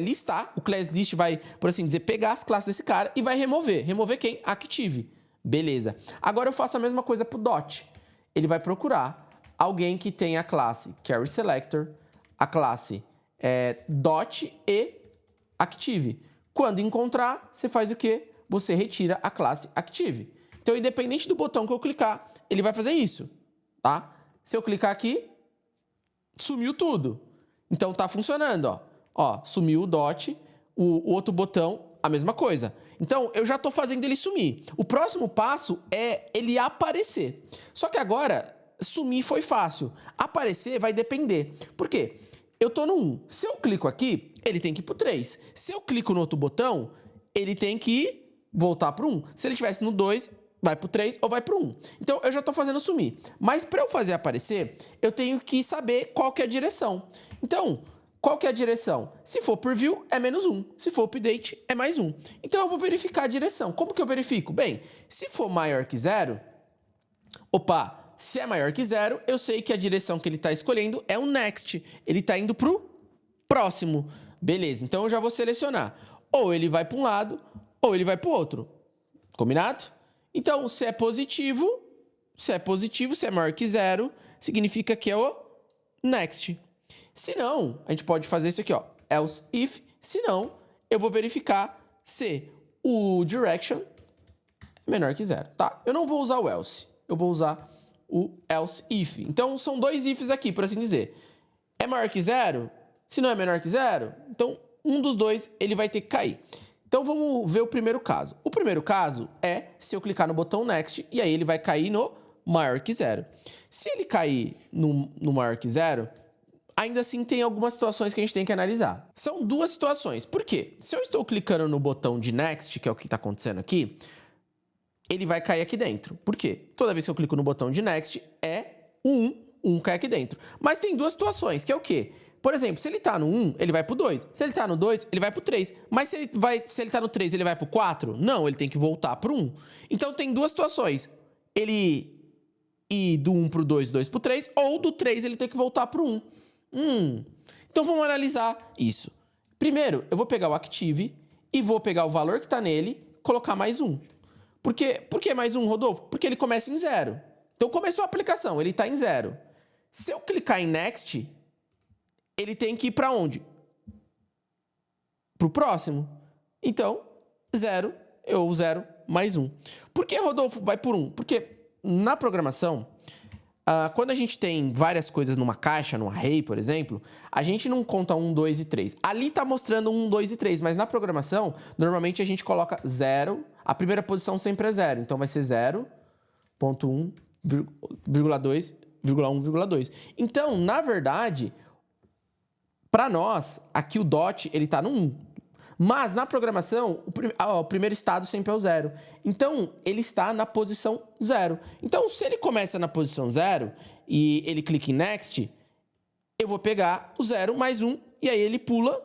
listar, o class list vai, por assim dizer, pegar as classes desse cara e vai remover. Remover quem? Active. Beleza. Agora eu faço a mesma coisa para o dot. Ele vai procurar alguém que tem a classe Carry Selector, a classe dot e Active. Quando encontrar, você faz o quê? Você retira a classe Active. Então, independente do botão que eu clicar, ele vai fazer isso, tá? Se eu clicar aqui, sumiu tudo. Então, tá funcionando, ó. Ó, sumiu o dot, o outro botão, a mesma coisa. Então, eu já tô fazendo ele sumir. O próximo passo é ele aparecer. Só que agora, sumir foi fácil. Aparecer vai depender. Por quê? Eu tô no 1. Se eu clico aqui, ele tem que ir pro 3. Se eu clico no outro botão, ele tem que voltar pro 1. Se ele estivesse no 2, vai pro 3 ou vai pro 1. Então, eu já tô fazendo sumir. Mas para eu fazer aparecer, eu tenho que saber qual que é a direção. Então, qual que é a direção? Se for Preview, é -1. Se for Update, é +1. Então, eu vou verificar a direção. Como que eu verifico? Bem, se for maior que 0... Opa! Se é maior que 0, eu sei que a direção que ele está escolhendo é o Next. Ele está indo para o próximo. Beleza, então eu já vou selecionar. Ou ele vai para um lado, ou ele vai para o outro. Combinado? Então, se é positivo, se é maior que 0, significa que é o next. Se não, a gente pode fazer isso aqui, ó, else if. Se não, eu vou verificar se o direction é menor que 0, tá? Eu não vou usar o else, eu vou usar o else if. Então, são dois ifs aqui, por assim dizer. É maior que 0? Se não é menor que 0, então um dos dois ele vai ter que cair. Então, vamos ver o primeiro caso. O primeiro caso é se eu clicar no botão next e aí ele vai cair no maior que 0. Se ele cair no maior que 0, ainda assim tem algumas situações que a gente tem que analisar. São duas situações. Por quê? Se eu estou clicando no botão de next, que é o que está acontecendo aqui, ele vai cair aqui dentro. Por quê? Toda vez que eu clico no botão de next, é o 1 cai aqui dentro. Mas tem duas situações, que é o quê? Por exemplo, se ele tá no 1, ele vai pro 2. Se ele tá no 2, ele vai pro 3. Mas se ele tá no 3, ele vai pro 4? Não, ele tem que voltar pro 1. Então tem duas situações. Ele ir do 1 pro 2, 2 pro 3, ou do 3 ele tem que voltar pro 1. Então vamos analisar isso. Primeiro, eu vou pegar o Active e vou pegar o valor que tá nele, colocar mais 1. Por que mais 1, Rodolfo? Porque ele começa em 0. Então começou a aplicação, ele tá em 0. Se eu clicar em Next, ele tem que ir para onde? Para o próximo. Então, 0, ou 0 mais 1. Por que, Rodolfo, vai por 1? Porque na programação, quando a gente tem várias coisas numa caixa, num array, por exemplo, a gente não conta 1, 2 e 3. Ali está mostrando 1, 2 e 3, mas na programação, normalmente a gente coloca 0. A primeira posição sempre é 0. Então, vai ser 0.1, 2, 1,2. Então, na verdade, para nós, aqui o dot, ele está no 1. Mas na programação, o primeiro estado sempre é o 0. Então, ele está na posição 0. Então, se ele começa na posição 0 e ele clica em Next, eu vou pegar o 0 mais 1 e aí ele pula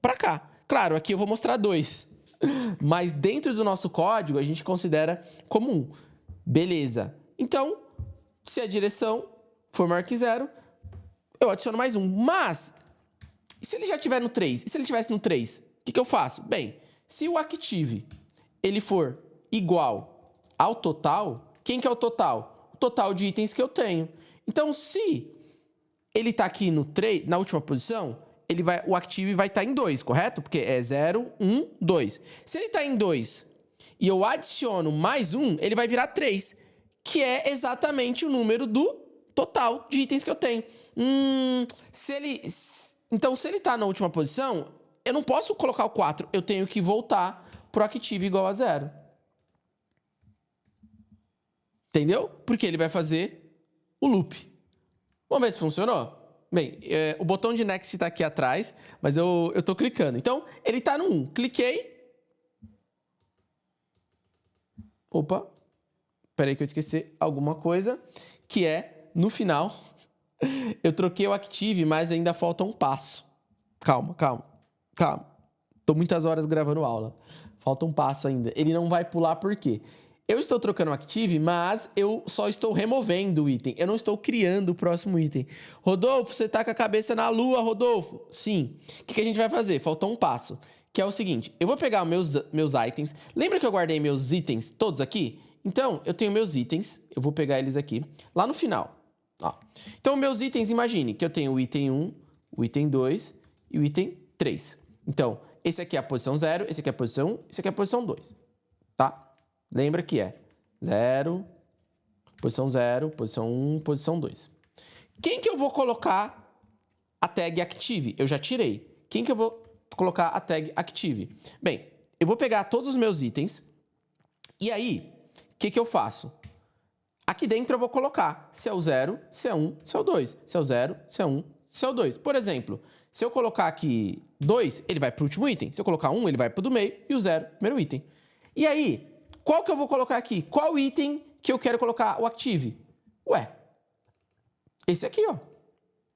para cá. Claro, aqui eu vou mostrar 2. Mas dentro do nosso código, a gente considera como 1. Beleza. Então, se a direção for maior que 0, eu adiciono mais 1. Mas, e se ele já estiver no 3? E se ele estivesse no 3? O que eu faço? Bem, se o Active ele for igual ao total, quem que é o total? O total de itens que eu tenho. Então, se ele está aqui no 3, na última posição, o Active vai estar em 2, correto? Porque é 0, 1, 2. Se ele está em 2 e eu adiciono mais 1, ele vai virar 3, que é exatamente o número do total de itens que eu tenho. Então, se ele está na última posição, eu não posso colocar o 4, eu tenho que voltar pro Active igual a 0. Entendeu? Porque ele vai fazer o loop. Vamos ver se funcionou? Bem, o botão de Next está aqui atrás, mas eu estou clicando. Então, ele está no 1. Cliquei. Opa. Peraí que eu esqueci alguma coisa. Que é, no final, eu troquei o Active, mas ainda falta um passo. Calma. Tô muitas horas gravando aula. Falta um passo ainda. Ele não vai pular por quê? Eu estou trocando o Active, mas eu só estou removendo o item. Eu não estou criando o próximo item. Rodolfo, você tá com a cabeça na lua, Rodolfo? Sim. O que a gente vai fazer? Faltou um passo, que é o seguinte. Eu vou pegar meus itens. Lembra que eu guardei meus itens todos aqui? Então, eu tenho meus itens. Eu vou pegar eles aqui. Lá no final. Ó. Então, meus itens, imagine que eu tenho o item 1, o item 2 e o item 3. Então, esse aqui é a posição 0, esse aqui é a posição 1, esse aqui é a posição 2. Tá? Lembra que é 0, posição 1, posição 2. Quem que eu vou colocar a tag Active? Eu já tirei. Quem que eu vou colocar a tag Active? Bem, eu vou pegar todos os meus itens e aí, o que eu faço? Aqui dentro eu vou colocar se é o 0, se é 1, se é o 2. Se é o 0, se é 1, se é o 2. Por exemplo, se eu colocar aqui 2, ele vai para o último item. Se eu colocar 1, ele vai para o do meio e o 0, primeiro item. E aí, qual que eu vou colocar aqui? Qual item que eu quero colocar o Active? Ué, esse aqui, ó.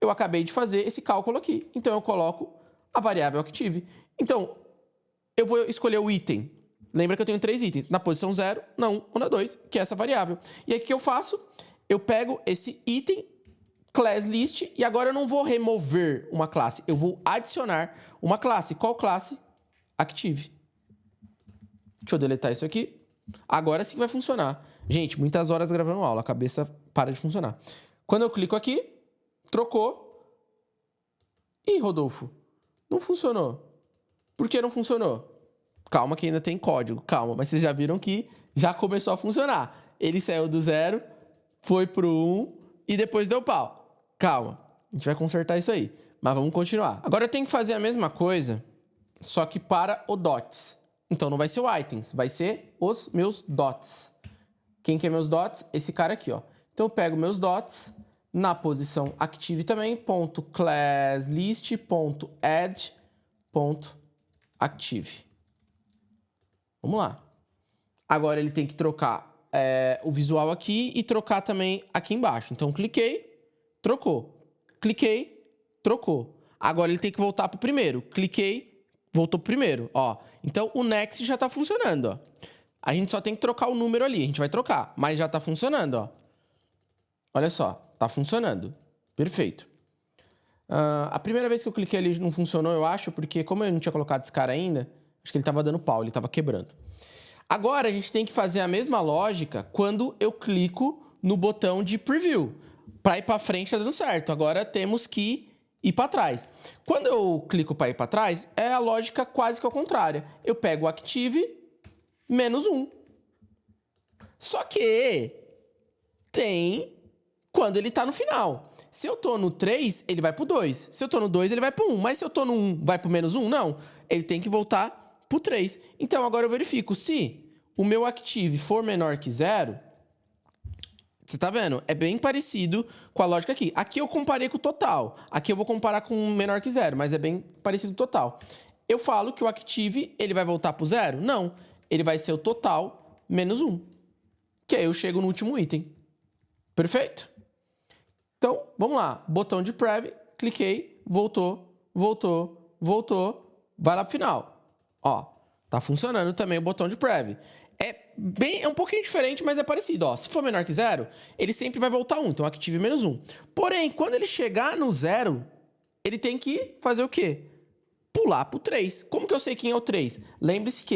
Eu acabei de fazer esse cálculo aqui. Então, eu coloco a variável Active. Então, eu vou escolher o item. Lembra que eu tenho 3 itens. Na posição 0, na 1 ou na 2, que é essa variável. E aí, o que eu faço? Eu pego esse item, class list, e agora eu não vou remover uma classe. Eu vou adicionar uma classe. Qual classe? Active. Deixa eu deletar isso aqui. Agora sim vai funcionar. Gente, muitas horas gravando aula, a cabeça para de funcionar. Quando eu clico aqui, trocou. Ih, Rodolfo, não funcionou. Por que não funcionou? Calma que ainda tem código, calma. Mas vocês já viram que já começou a funcionar. Ele saiu do 0, foi pro 1 e depois deu pau. Calma, a gente vai consertar isso aí. Mas vamos continuar. Agora eu tenho que fazer a mesma coisa, só que para o dots. Então não vai ser o items, vai ser os meus dots. Quem que é meus dots? Esse cara aqui, ó. Então eu pego meus dots na posição active também, ponto class list, ponto add, ponto active. Vamos lá. Agora ele tem que trocar o visual aqui e trocar também aqui embaixo. Então cliquei, trocou. Cliquei, trocou. Agora ele tem que voltar para o primeiro. Cliquei, voltou para o primeiro, ó. Então o next já está funcionando, ó. A gente só tem que trocar o número ali. A gente vai trocar, mas já está funcionando, ó. Olha só, está funcionando. Perfeito. A primeira vez que eu cliquei ali não funcionou, eu acho, porque como eu não tinha colocado esse cara ainda, acho que ele estava dando pau, ele estava quebrando. Agora a gente tem que fazer a mesma lógica quando eu clico no botão de preview. Para ir para frente está dando certo. Agora temos que ir para trás. Quando eu clico para ir para trás, é a lógica quase que ao contrário. Eu pego o active menos 1. Só que tem quando ele está no final. Se eu estou no 3, ele vai para o 2. Se eu estou no 2, ele vai para o 1. Mas se eu estou no 1, vai para o menos 1? Não. Ele tem que voltar para o 3. Então, agora eu verifico. Se o meu active for menor que 0, você tá vendo? É bem parecido com a lógica aqui. Aqui eu comparei com o total. Aqui eu vou comparar com menor que 0, mas é bem parecido com o total. Eu falo que o active, ele vai voltar para o 0? Não. Ele vai ser o total menos 1. Que aí eu chego no último item. Perfeito? Então, vamos lá. Botão de prev, cliquei, voltou, voltou, voltou. Vai lá pro final. Ó, tá funcionando também o botão de prev. É um pouquinho diferente, mas é parecido. Ó, se for menor que 0, ele sempre vai voltar 1. Então, active menos 1. Porém, quando ele chegar no 0, ele tem que fazer o quê? Pular pro 3. Como que eu sei quem é o 3? Lembre-se que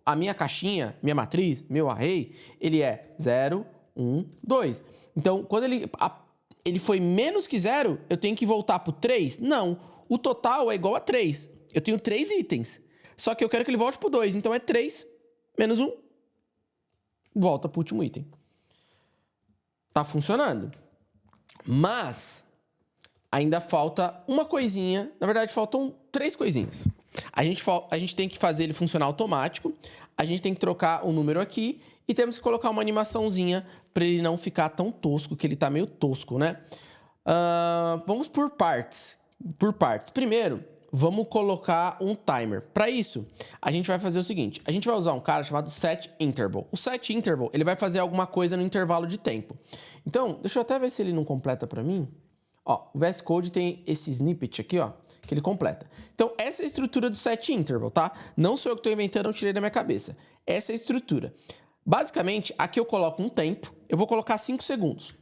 a minha caixinha, minha matriz, meu array, ele é 0, 1, 2. Então, quando ele foi menos que 0, eu tenho que voltar pro 3? Não. O total é igual a 3. Eu tenho 3 itens. Só que eu quero que ele volte pro 2. Então, é 3 menos 1. Volta pro último item. Tá funcionando. Mas ainda falta uma coisinha. Na verdade, faltam 3 coisinhas. A gente tem que fazer ele funcionar automático. A gente tem que trocar o número aqui. E temos que colocar uma animaçãozinha para ele não ficar tão tosco, que ele tá meio tosco, né? Vamos por partes. Primeiro, vamos colocar um timer. Para isso, a gente vai fazer o seguinte. A gente vai usar um cara chamado setInterval. O setInterval, ele vai fazer alguma coisa no intervalo de tempo. Então, deixa eu até ver se ele não completa para mim. Ó, o VS Code tem esse snippet aqui, ó, que ele completa. Então, essa é a estrutura do setInterval, tá? Não sou eu que estou inventando, eu tirei da minha cabeça. Essa é a estrutura. Basicamente, aqui eu coloco um tempo, eu vou colocar 5 segundos.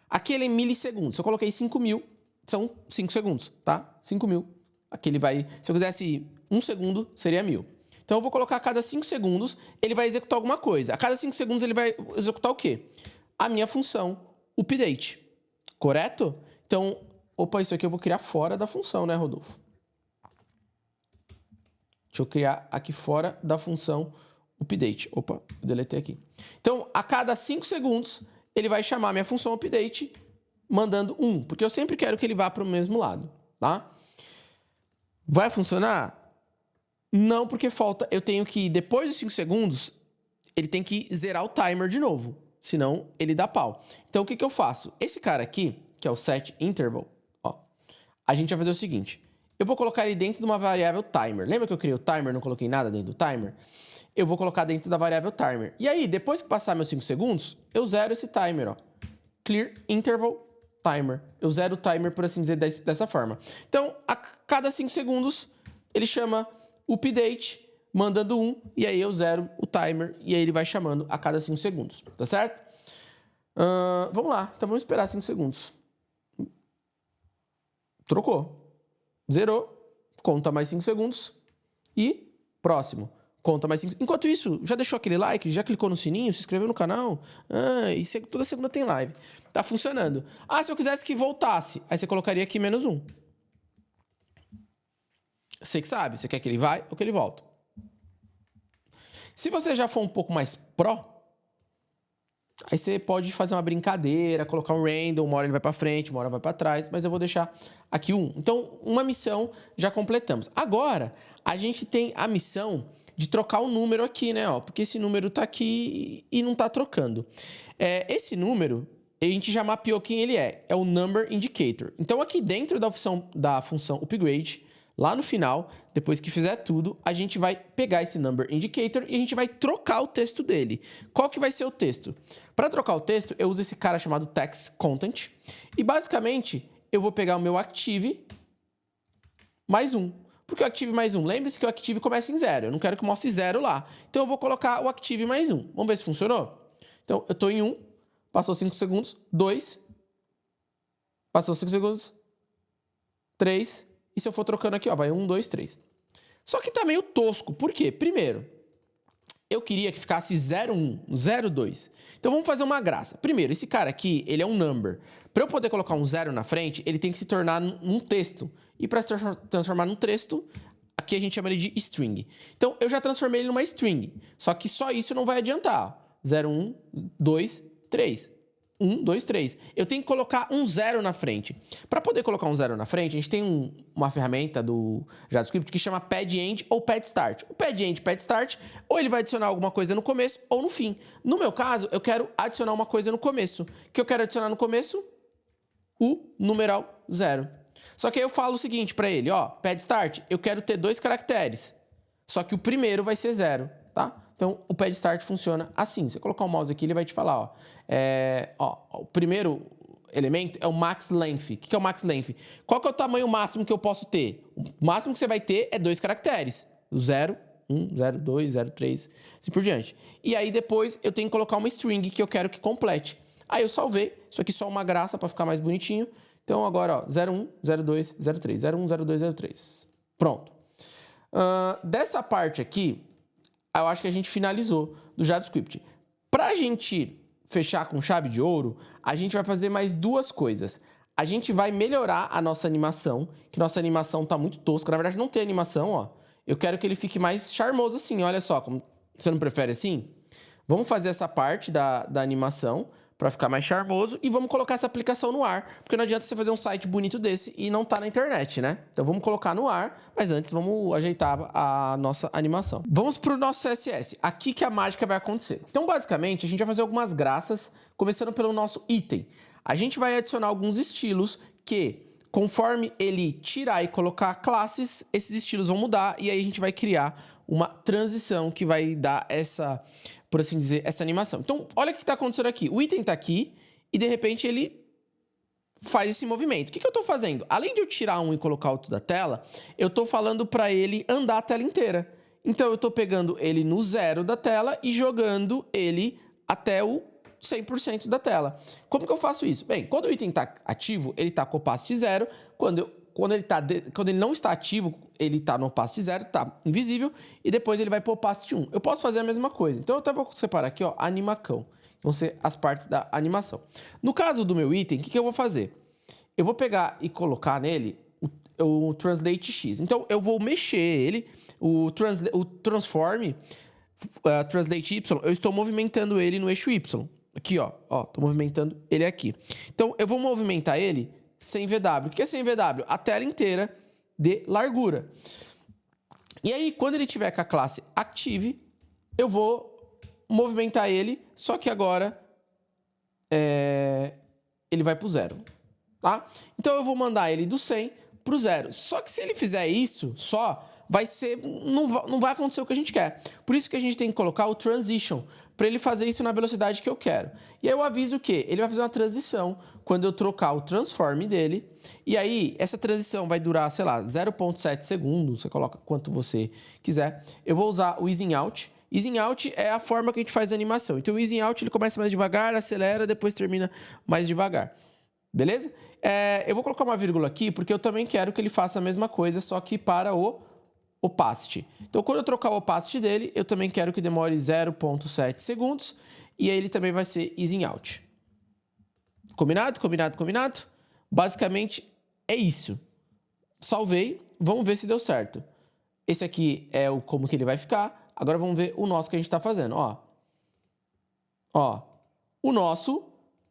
Aqui ele é em milissegundos. Se eu coloquei 5.000, são 5 segundos, tá? 5.000. Aqui ele vai... Se eu quisesse 1 segundo, seria 1.000. Então, eu vou colocar a cada 5 segundos, ele vai executar alguma coisa. A cada 5 segundos, ele vai executar o quê? A minha função, update. Correto? Então, opa, isso aqui eu vou criar fora da função, né, Rodolfo? Deixa eu criar aqui fora da função update. Opa, deletei aqui. Então, a cada 5 segundos, ele vai chamar minha função update mandando 1, porque eu sempre quero que ele vá para o mesmo lado, tá? Vai funcionar? Não, porque falta... Eu tenho que, depois dos 5 segundos, ele tem que zerar o timer de novo, senão ele dá pau. Então, o que eu faço? Esse cara aqui, que é o setInterval, ó, a gente vai fazer o seguinte. Eu vou colocar ele dentro de uma variável timer. Lembra que eu criei o timer, não coloquei nada dentro do timer? Eu vou colocar dentro da variável timer. E aí, depois que passar meus 5 segundos, eu zero esse timer, ó. Clear interval timer. Eu zero o timer, por assim dizer, dessa forma. Então, a cada 5 segundos, ele chama update, mandando 1, e aí eu zero o timer, e aí ele vai chamando a cada 5 segundos, tá certo? Vamos lá, então vamos esperar 5 segundos. Trocou. Zerou. Conta mais 5 segundos. E próximo. conta mais 5. Enquanto isso, já deixou aquele like? Já clicou no sininho? Se inscreveu no canal? E toda segunda tem live. Tá funcionando. Se eu quisesse que voltasse, aí você colocaria aqui -1. Você que sabe, você quer que ele vai ou que ele volta. Se você já for um pouco mais pró, aí você pode fazer uma brincadeira, colocar um random, uma hora ele vai para frente, uma hora vai para trás, mas eu vou deixar aqui 1. Então, uma missão já completamos. Agora, a gente tem a missão de trocar o número aqui, né? Porque esse número tá aqui e não tá trocando. Esse número, a gente já mapeou quem ele é. É o Number Indicator. Então, aqui dentro da função upgrade, lá no final, depois que fizer tudo, a gente vai pegar esse Number Indicator e a gente vai trocar o texto dele. Qual que vai ser o texto? Para trocar o texto, eu uso esse cara chamado Text Content. E, basicamente, eu vou pegar o meu Active mais 1. Por que o Active mais 1? Lembre-se que o Active começa em 0. Eu não quero que mostre 0 lá. Então, eu vou colocar o Active mais 1. Vamos ver se funcionou? Então, eu estou em 1. Passou 5 segundos. 2. Passou 5 segundos. 3. E se eu for trocando aqui, vai 1, 2, 3. Só que tá meio tosco. Por quê? Primeiro, eu queria que ficasse 0, 1, 0, 2. Então vamos fazer uma graça. Primeiro, esse cara aqui, ele é um number. Para eu poder colocar um 0 na frente, ele tem que se tornar num texto. E para se transformar num texto, aqui a gente chama ele de string. Então eu já transformei ele numa string. Só que só isso não vai adiantar. 0, 1, 2, 3. 1, 2, 3. Eu tenho que colocar um 0 na frente. Para poder colocar um 0 na frente, a gente tem uma ferramenta do JavaScript que chama PaddEnd ou PaddStart. O PaddEnd, PaddStart, ou ele vai adicionar alguma coisa no começo ou no fim. No meu caso, eu quero adicionar uma coisa no começo. O que eu quero adicionar no começo? O numeral 0. Só que aí eu falo o seguinte para ele, PaddStart, eu quero ter 2 caracteres. Só que o primeiro vai ser 0, tá? Então, o PaddStart funciona assim. Você colocar o mouse aqui, ele vai te falar, o primeiro elemento é o max length. O que é o max length? Qual que é o tamanho máximo que eu posso ter? O máximo que você vai ter é 2 caracteres. O 0, 1, 0, 2, 0, 3, assim por diante. E aí, depois, eu tenho que colocar uma string que eu quero que complete. Aí, eu salvei. Isso aqui só uma graça para ficar mais bonitinho. Então, agora, 01, 02, 03. 01, 02, 03. Pronto. Dessa parte aqui, eu acho que a gente finalizou do JavaScript. Para a gente fechar com chave de ouro, a gente vai fazer mais 2 coisas. A gente vai melhorar a nossa animação, que nossa animação está muito tosca. Na verdade, não tem animação, Eu quero que ele fique mais charmoso assim, olha só. Como você não prefere assim? Vamos fazer essa parte da animação para ficar mais charmoso e vamos colocar essa aplicação no ar, porque não adianta você fazer um site bonito desse e não tá na internet, né? Então vamos colocar no ar, mas antes vamos ajeitar a nossa animação. Vamos para o nosso CSS, aqui que a mágica vai acontecer. Então basicamente a gente vai fazer algumas graças, começando pelo nosso item. A gente vai adicionar alguns estilos que, conforme ele tirar e colocar classes, esses estilos vão mudar e aí a gente vai criar uma transição que vai dar essa, por assim dizer, essa animação. Então, olha o que está acontecendo aqui. O item está aqui e, de repente, ele faz esse movimento. O que eu estou fazendo? Além de eu tirar um e colocar outro da tela, eu estou falando para ele andar a tela inteira. Então, eu estou pegando ele no 0 da tela e jogando ele até o 100% da tela. Como que eu faço isso? Bem, quando o item está ativo, ele está com opacity 0. Quando ele não está ativo, ele está no opacity 0, está invisível, e depois ele vai para o opacity 1. Eu posso fazer a mesma coisa. Então, eu até vou separar aqui, animacão. Vão ser as partes da animação. No caso do meu item, o que eu vou fazer? Eu vou pegar e colocar nele o Translate X. Então, eu vou mexer ele, o Transform, Translate Y, eu estou movimentando ele no eixo Y. Aqui, estou movimentando ele aqui. Então, eu vou movimentar ele sem VW. O que é sem VW? A tela inteira de largura. E aí, quando ele tiver com a classe Active, eu vou movimentar ele, só que agora ele vai para o 0. Tá? Então, eu vou mandar ele do 100 para o 0. Só que se ele fizer isso só, não vai acontecer o que a gente quer. Por isso que a gente tem que colocar o Transition, para ele fazer isso na velocidade que eu quero. E aí eu aviso que ele vai fazer uma transição quando eu trocar o transform dele. E aí, essa transição vai durar, sei lá, 0,7 segundos. Você coloca quanto você quiser. Eu vou usar o Easing Out. Easing Out é a forma que a gente faz a animação. Então, o Easing Out ele começa mais devagar, acelera, depois termina mais devagar. Beleza? Eu vou colocar uma vírgula aqui, porque eu também quero que ele faça a mesma coisa, só que para o opacity. Então, quando eu trocar o opacity dele, eu também quero que demore 0,7 segundos. E aí ele também vai ser easing out. Combinado? Combinado? Combinado? Basicamente, é isso. Salvei. Vamos ver se deu certo. Esse aqui é o como que ele vai ficar. Agora vamos ver o nosso que a gente está fazendo. Ó, o nosso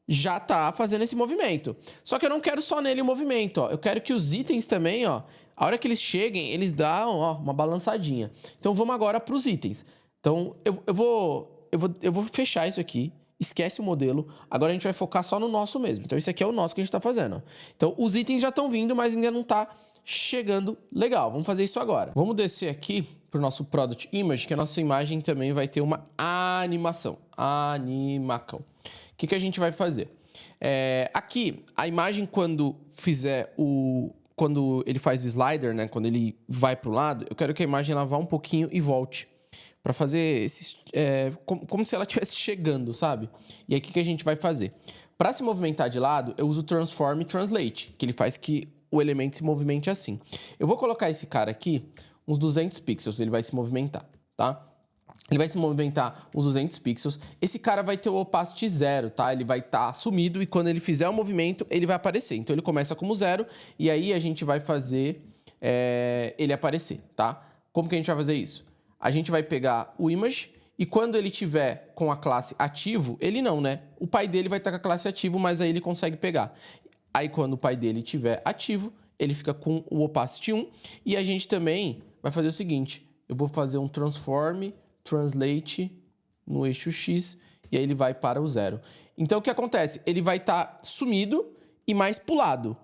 já está fazendo esse movimento. Só que eu não quero só nele o movimento, ó. Eu quero que os itens também, ó, a hora que eles cheguem, eles dão, ó, uma balançadinha. Então vamos agora para os itens. Então eu vou fechar isso aqui. Esquece o modelo. Agora a gente vai focar só no nosso mesmo. Então esse aqui é o nosso que a gente está fazendo, ó. Então os itens já estão vindo, mas ainda não está chegando legal. Vamos fazer isso agora. Vamos descer aqui para o nosso Product Image, que a nossa imagem também vai ter uma animação. Animacão. O que a gente vai fazer? Aqui, a imagem quando ele faz o slider, né? Quando ele vai para o lado, eu quero que a imagem ela vá um pouquinho e volte. Para fazer como se ela estivesse chegando, sabe? E aí, o que a gente vai fazer? Para se movimentar de lado, eu uso Transform e Translate, que ele faz que o elemento se movimente assim. Eu vou colocar esse cara aqui uns 200 pixels, ele vai se movimentar, tá? Ele vai se movimentar uns 200 pixels. Esse cara vai ter o opacity 0, tá? Ele vai estar sumido e quando ele fizer o movimento, ele vai aparecer. Então, ele começa como 0 e aí a gente vai fazer ele aparecer, tá? Como que a gente vai fazer isso? A gente vai pegar o image e quando ele tiver com a classe ativo, ele não, né? O pai dele vai estar com a classe ativo, mas aí ele consegue pegar. Aí, quando o pai dele estiver ativo, ele fica com o opacity 1. E a gente também vai fazer o seguinte. Eu vou fazer um transform, translate no eixo X. E aí ele vai para o 0. Então, o que acontece? Ele vai estar sumido e mais pro lado.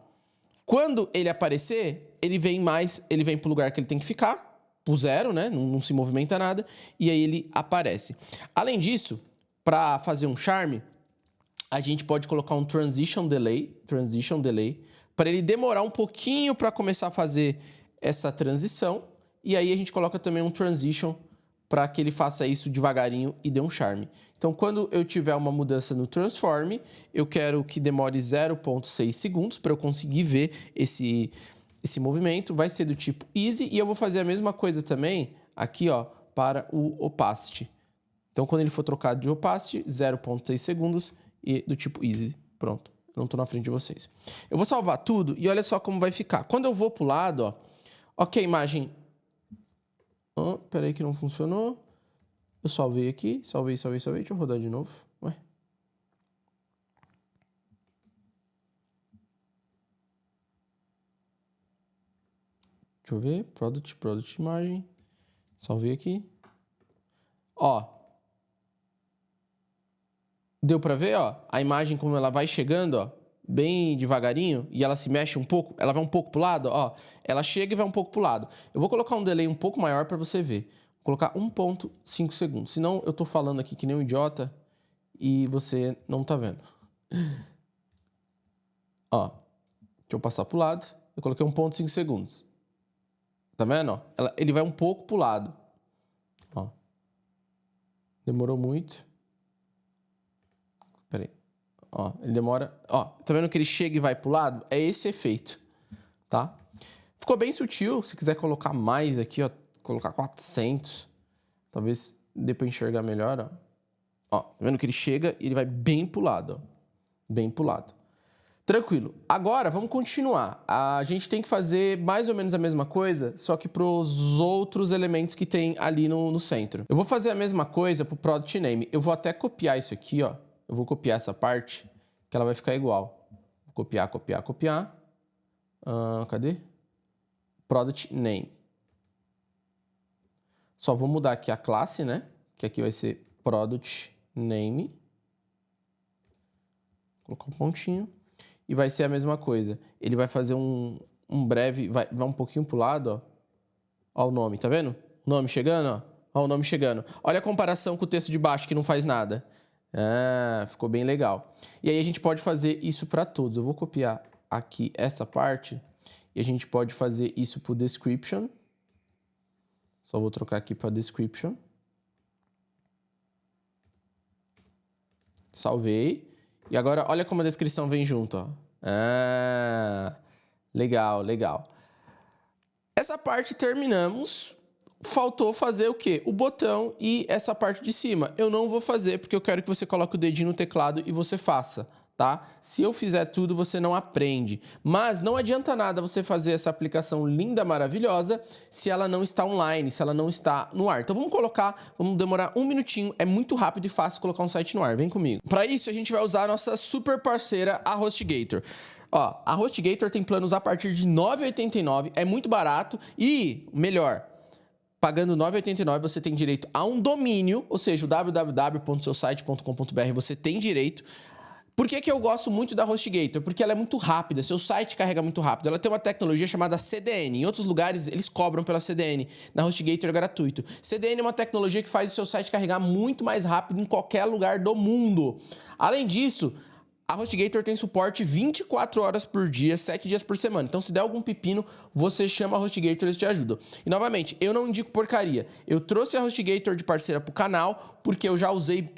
Quando ele aparecer, ele vem para o lugar que ele tem que ficar. Pro 0, né? Não se movimenta nada. E aí ele aparece. Além disso, para fazer um charme, a gente pode colocar um transition delay, para ele demorar um pouquinho para começar a fazer essa transição. E aí a gente coloca também um transition para que ele faça isso devagarinho e dê um charme. Então, quando eu tiver uma mudança no transform, eu quero que demore 0,6 segundos para eu conseguir ver esse movimento. Vai ser do tipo easy e eu vou fazer a mesma coisa também aqui, ó, para o opacity. Então, quando ele for trocado de opacity, 0,6 segundos e do tipo easy. Pronto. Não estou na frente de vocês. Eu vou salvar tudo e olha só como vai ficar. Quando eu vou para o lado, ó. Ok, imagem. Oh, peraí que não funcionou. Eu salvei aqui. Salvei. Deixa eu rodar de novo. Ué. Deixa eu ver. Product imagem. Salvei aqui. Ó. Deu pra ver, ó, a imagem como ela vai chegando, ó, bem devagarinho, e ela se mexe um pouco, ela vai um pouco pro lado, ó, ela chega e vai um pouco pro lado. Eu vou colocar um delay um pouco maior pra você ver. Vou colocar 1,5 segundos, senão eu tô falando aqui que nem um idiota e você não tá vendo. Ó, deixa eu passar pro lado, eu coloquei 1,5 segundos. Tá vendo, ó? Ele vai um pouco pro lado. Ó. Demorou muito. Peraí. Ó, ele demora... Ó, tá vendo que ele chega e vai pro lado? É esse efeito, tá? Ficou bem sutil. Se quiser colocar mais aqui, ó, colocar 400, talvez dê pra enxergar melhor, ó. Ó, tá vendo que ele chega e ele vai bem pro lado, ó. Bem pro lado. Tranquilo. Agora, vamos continuar. A gente tem que fazer mais ou menos a mesma coisa, só que para os outros elementos que tem ali no centro. Eu vou fazer a mesma coisa para o Product Name. Eu vou até copiar isso aqui, ó. Eu vou copiar essa parte, que ela vai ficar igual. Vou copiar. Cadê? Product Name. Só vou mudar aqui a classe, né? Que aqui vai ser Product Name. Vou colocar um pontinho. E vai ser a mesma coisa. Ele vai fazer um breve... Vai um pouquinho pro lado, ó. Ó o nome, tá vendo? O nome chegando, ó. Ó o nome chegando. Olha a comparação com o texto de baixo, que não faz nada. Ah, ficou bem legal. E aí a gente pode fazer isso para todos. Eu vou copiar aqui essa parte. E a gente pode fazer isso pro description. Só vou trocar aqui para description. Salvei. E agora, olha como a descrição vem junto, ó. Ah, legal. Essa parte terminamos. Faltou fazer o quê? O botão e essa parte de cima. Eu não vou fazer porque eu quero que você coloque o dedinho no teclado e você faça, tá? Se eu fizer tudo, você não aprende. Mas não adianta nada você fazer essa aplicação linda, maravilhosa, se ela não está online, se ela não está no ar. Então vamos demorar um minutinho, é muito rápido e fácil colocar um site no ar, vem comigo. Para isso, a gente vai usar a nossa super parceira, a HostGator. Ó, a HostGator tem planos a partir de R$ 9,89, é muito barato e, melhor, pagando R$ 9,89 você tem direito a um domínio, ou seja, o www.seusite.com.br você tem direito. Por que eu gosto muito da HostGator? Porque ela é muito rápida, seu site carrega muito rápido. Ela tem uma tecnologia chamada CDN. Em outros lugares, eles cobram pela CDN. Na HostGator é gratuito. CDN é uma tecnologia que faz o seu site carregar muito mais rápido em qualquer lugar do mundo. Além disso, a HostGator tem suporte 24 horas por dia, 7 dias por semana. Então, se der algum pepino, você chama a HostGator e eles te ajudam. E, novamente, eu não indico porcaria. Eu trouxe a HostGator de parceira pro canal, porque eu já usei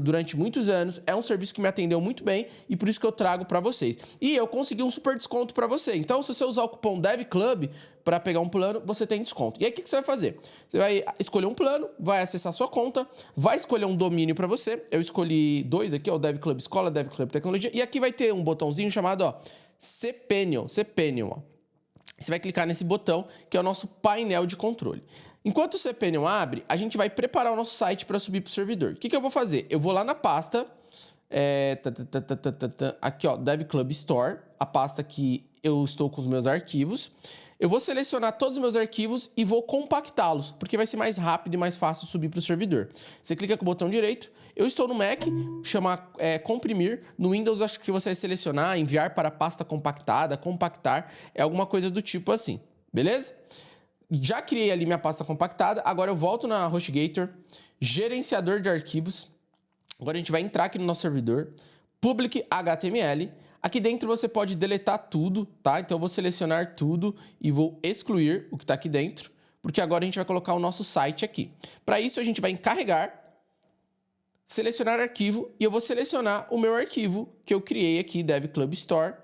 durante muitos anos. É um serviço que me atendeu muito bem e por isso que eu trago para vocês. E eu consegui um super desconto para você. Então, se você usar o cupom DEVCLUB para pegar um plano, você tem desconto. E aí, o que você vai fazer? Você vai escolher um plano, vai acessar sua conta, vai escolher um domínio para você. Eu escolhi dois aqui, ó, o DevClub Escola, DevClub Tecnologia. E aqui vai ter um botãozinho chamado, ó, cPanel, ó. Você vai clicar nesse botão, que é o nosso painel de controle. Enquanto o cPanel abre, a gente vai preparar o nosso site para subir para o servidor. O que eu vou fazer? Eu vou lá na pasta, aqui, ó, DevClub Store, a pasta que eu estou com os meus arquivos. Eu vou selecionar todos os meus arquivos e vou compactá-los, porque vai ser mais rápido e mais fácil subir para o servidor. Você clica com o botão direito. Eu estou no Mac, chama comprimir. No Windows, acho que você vai selecionar, enviar para pasta compactada, compactar, é alguma coisa do tipo assim, beleza? Já criei ali minha pasta compactada, agora eu volto na HostGator, gerenciador de arquivos. Agora a gente vai entrar aqui no nosso servidor, public HTML. Aqui dentro você pode deletar tudo, tá? Então eu vou selecionar tudo e vou excluir o que está aqui dentro, porque agora a gente vai colocar o nosso site aqui. Para isso a gente vai em carregar, selecionar arquivo e eu vou selecionar o meu arquivo que eu criei aqui, DevClub Store,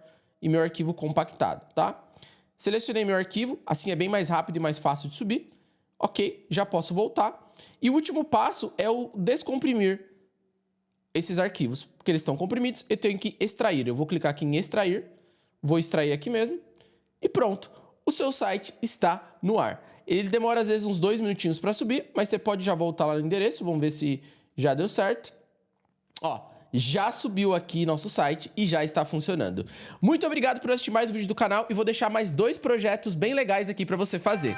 e meu arquivo compactado, tá? Selecionei meu arquivo, assim é bem mais rápido e mais fácil de subir. Ok, já posso voltar. E o último passo é o descomprimir esses arquivos, porque eles estão comprimidos, eu tenho que extrair. Eu vou clicar aqui em extrair, vou extrair aqui mesmo e pronto. O seu site está no ar. Ele demora às vezes uns 2 minutinhos para subir, mas você pode já voltar lá no endereço, vamos ver se já deu certo. Ó, já subiu aqui nosso site e já está funcionando. Muito obrigado por assistir mais um vídeo do canal e vou deixar mais 2 projetos bem legais aqui para você fazer.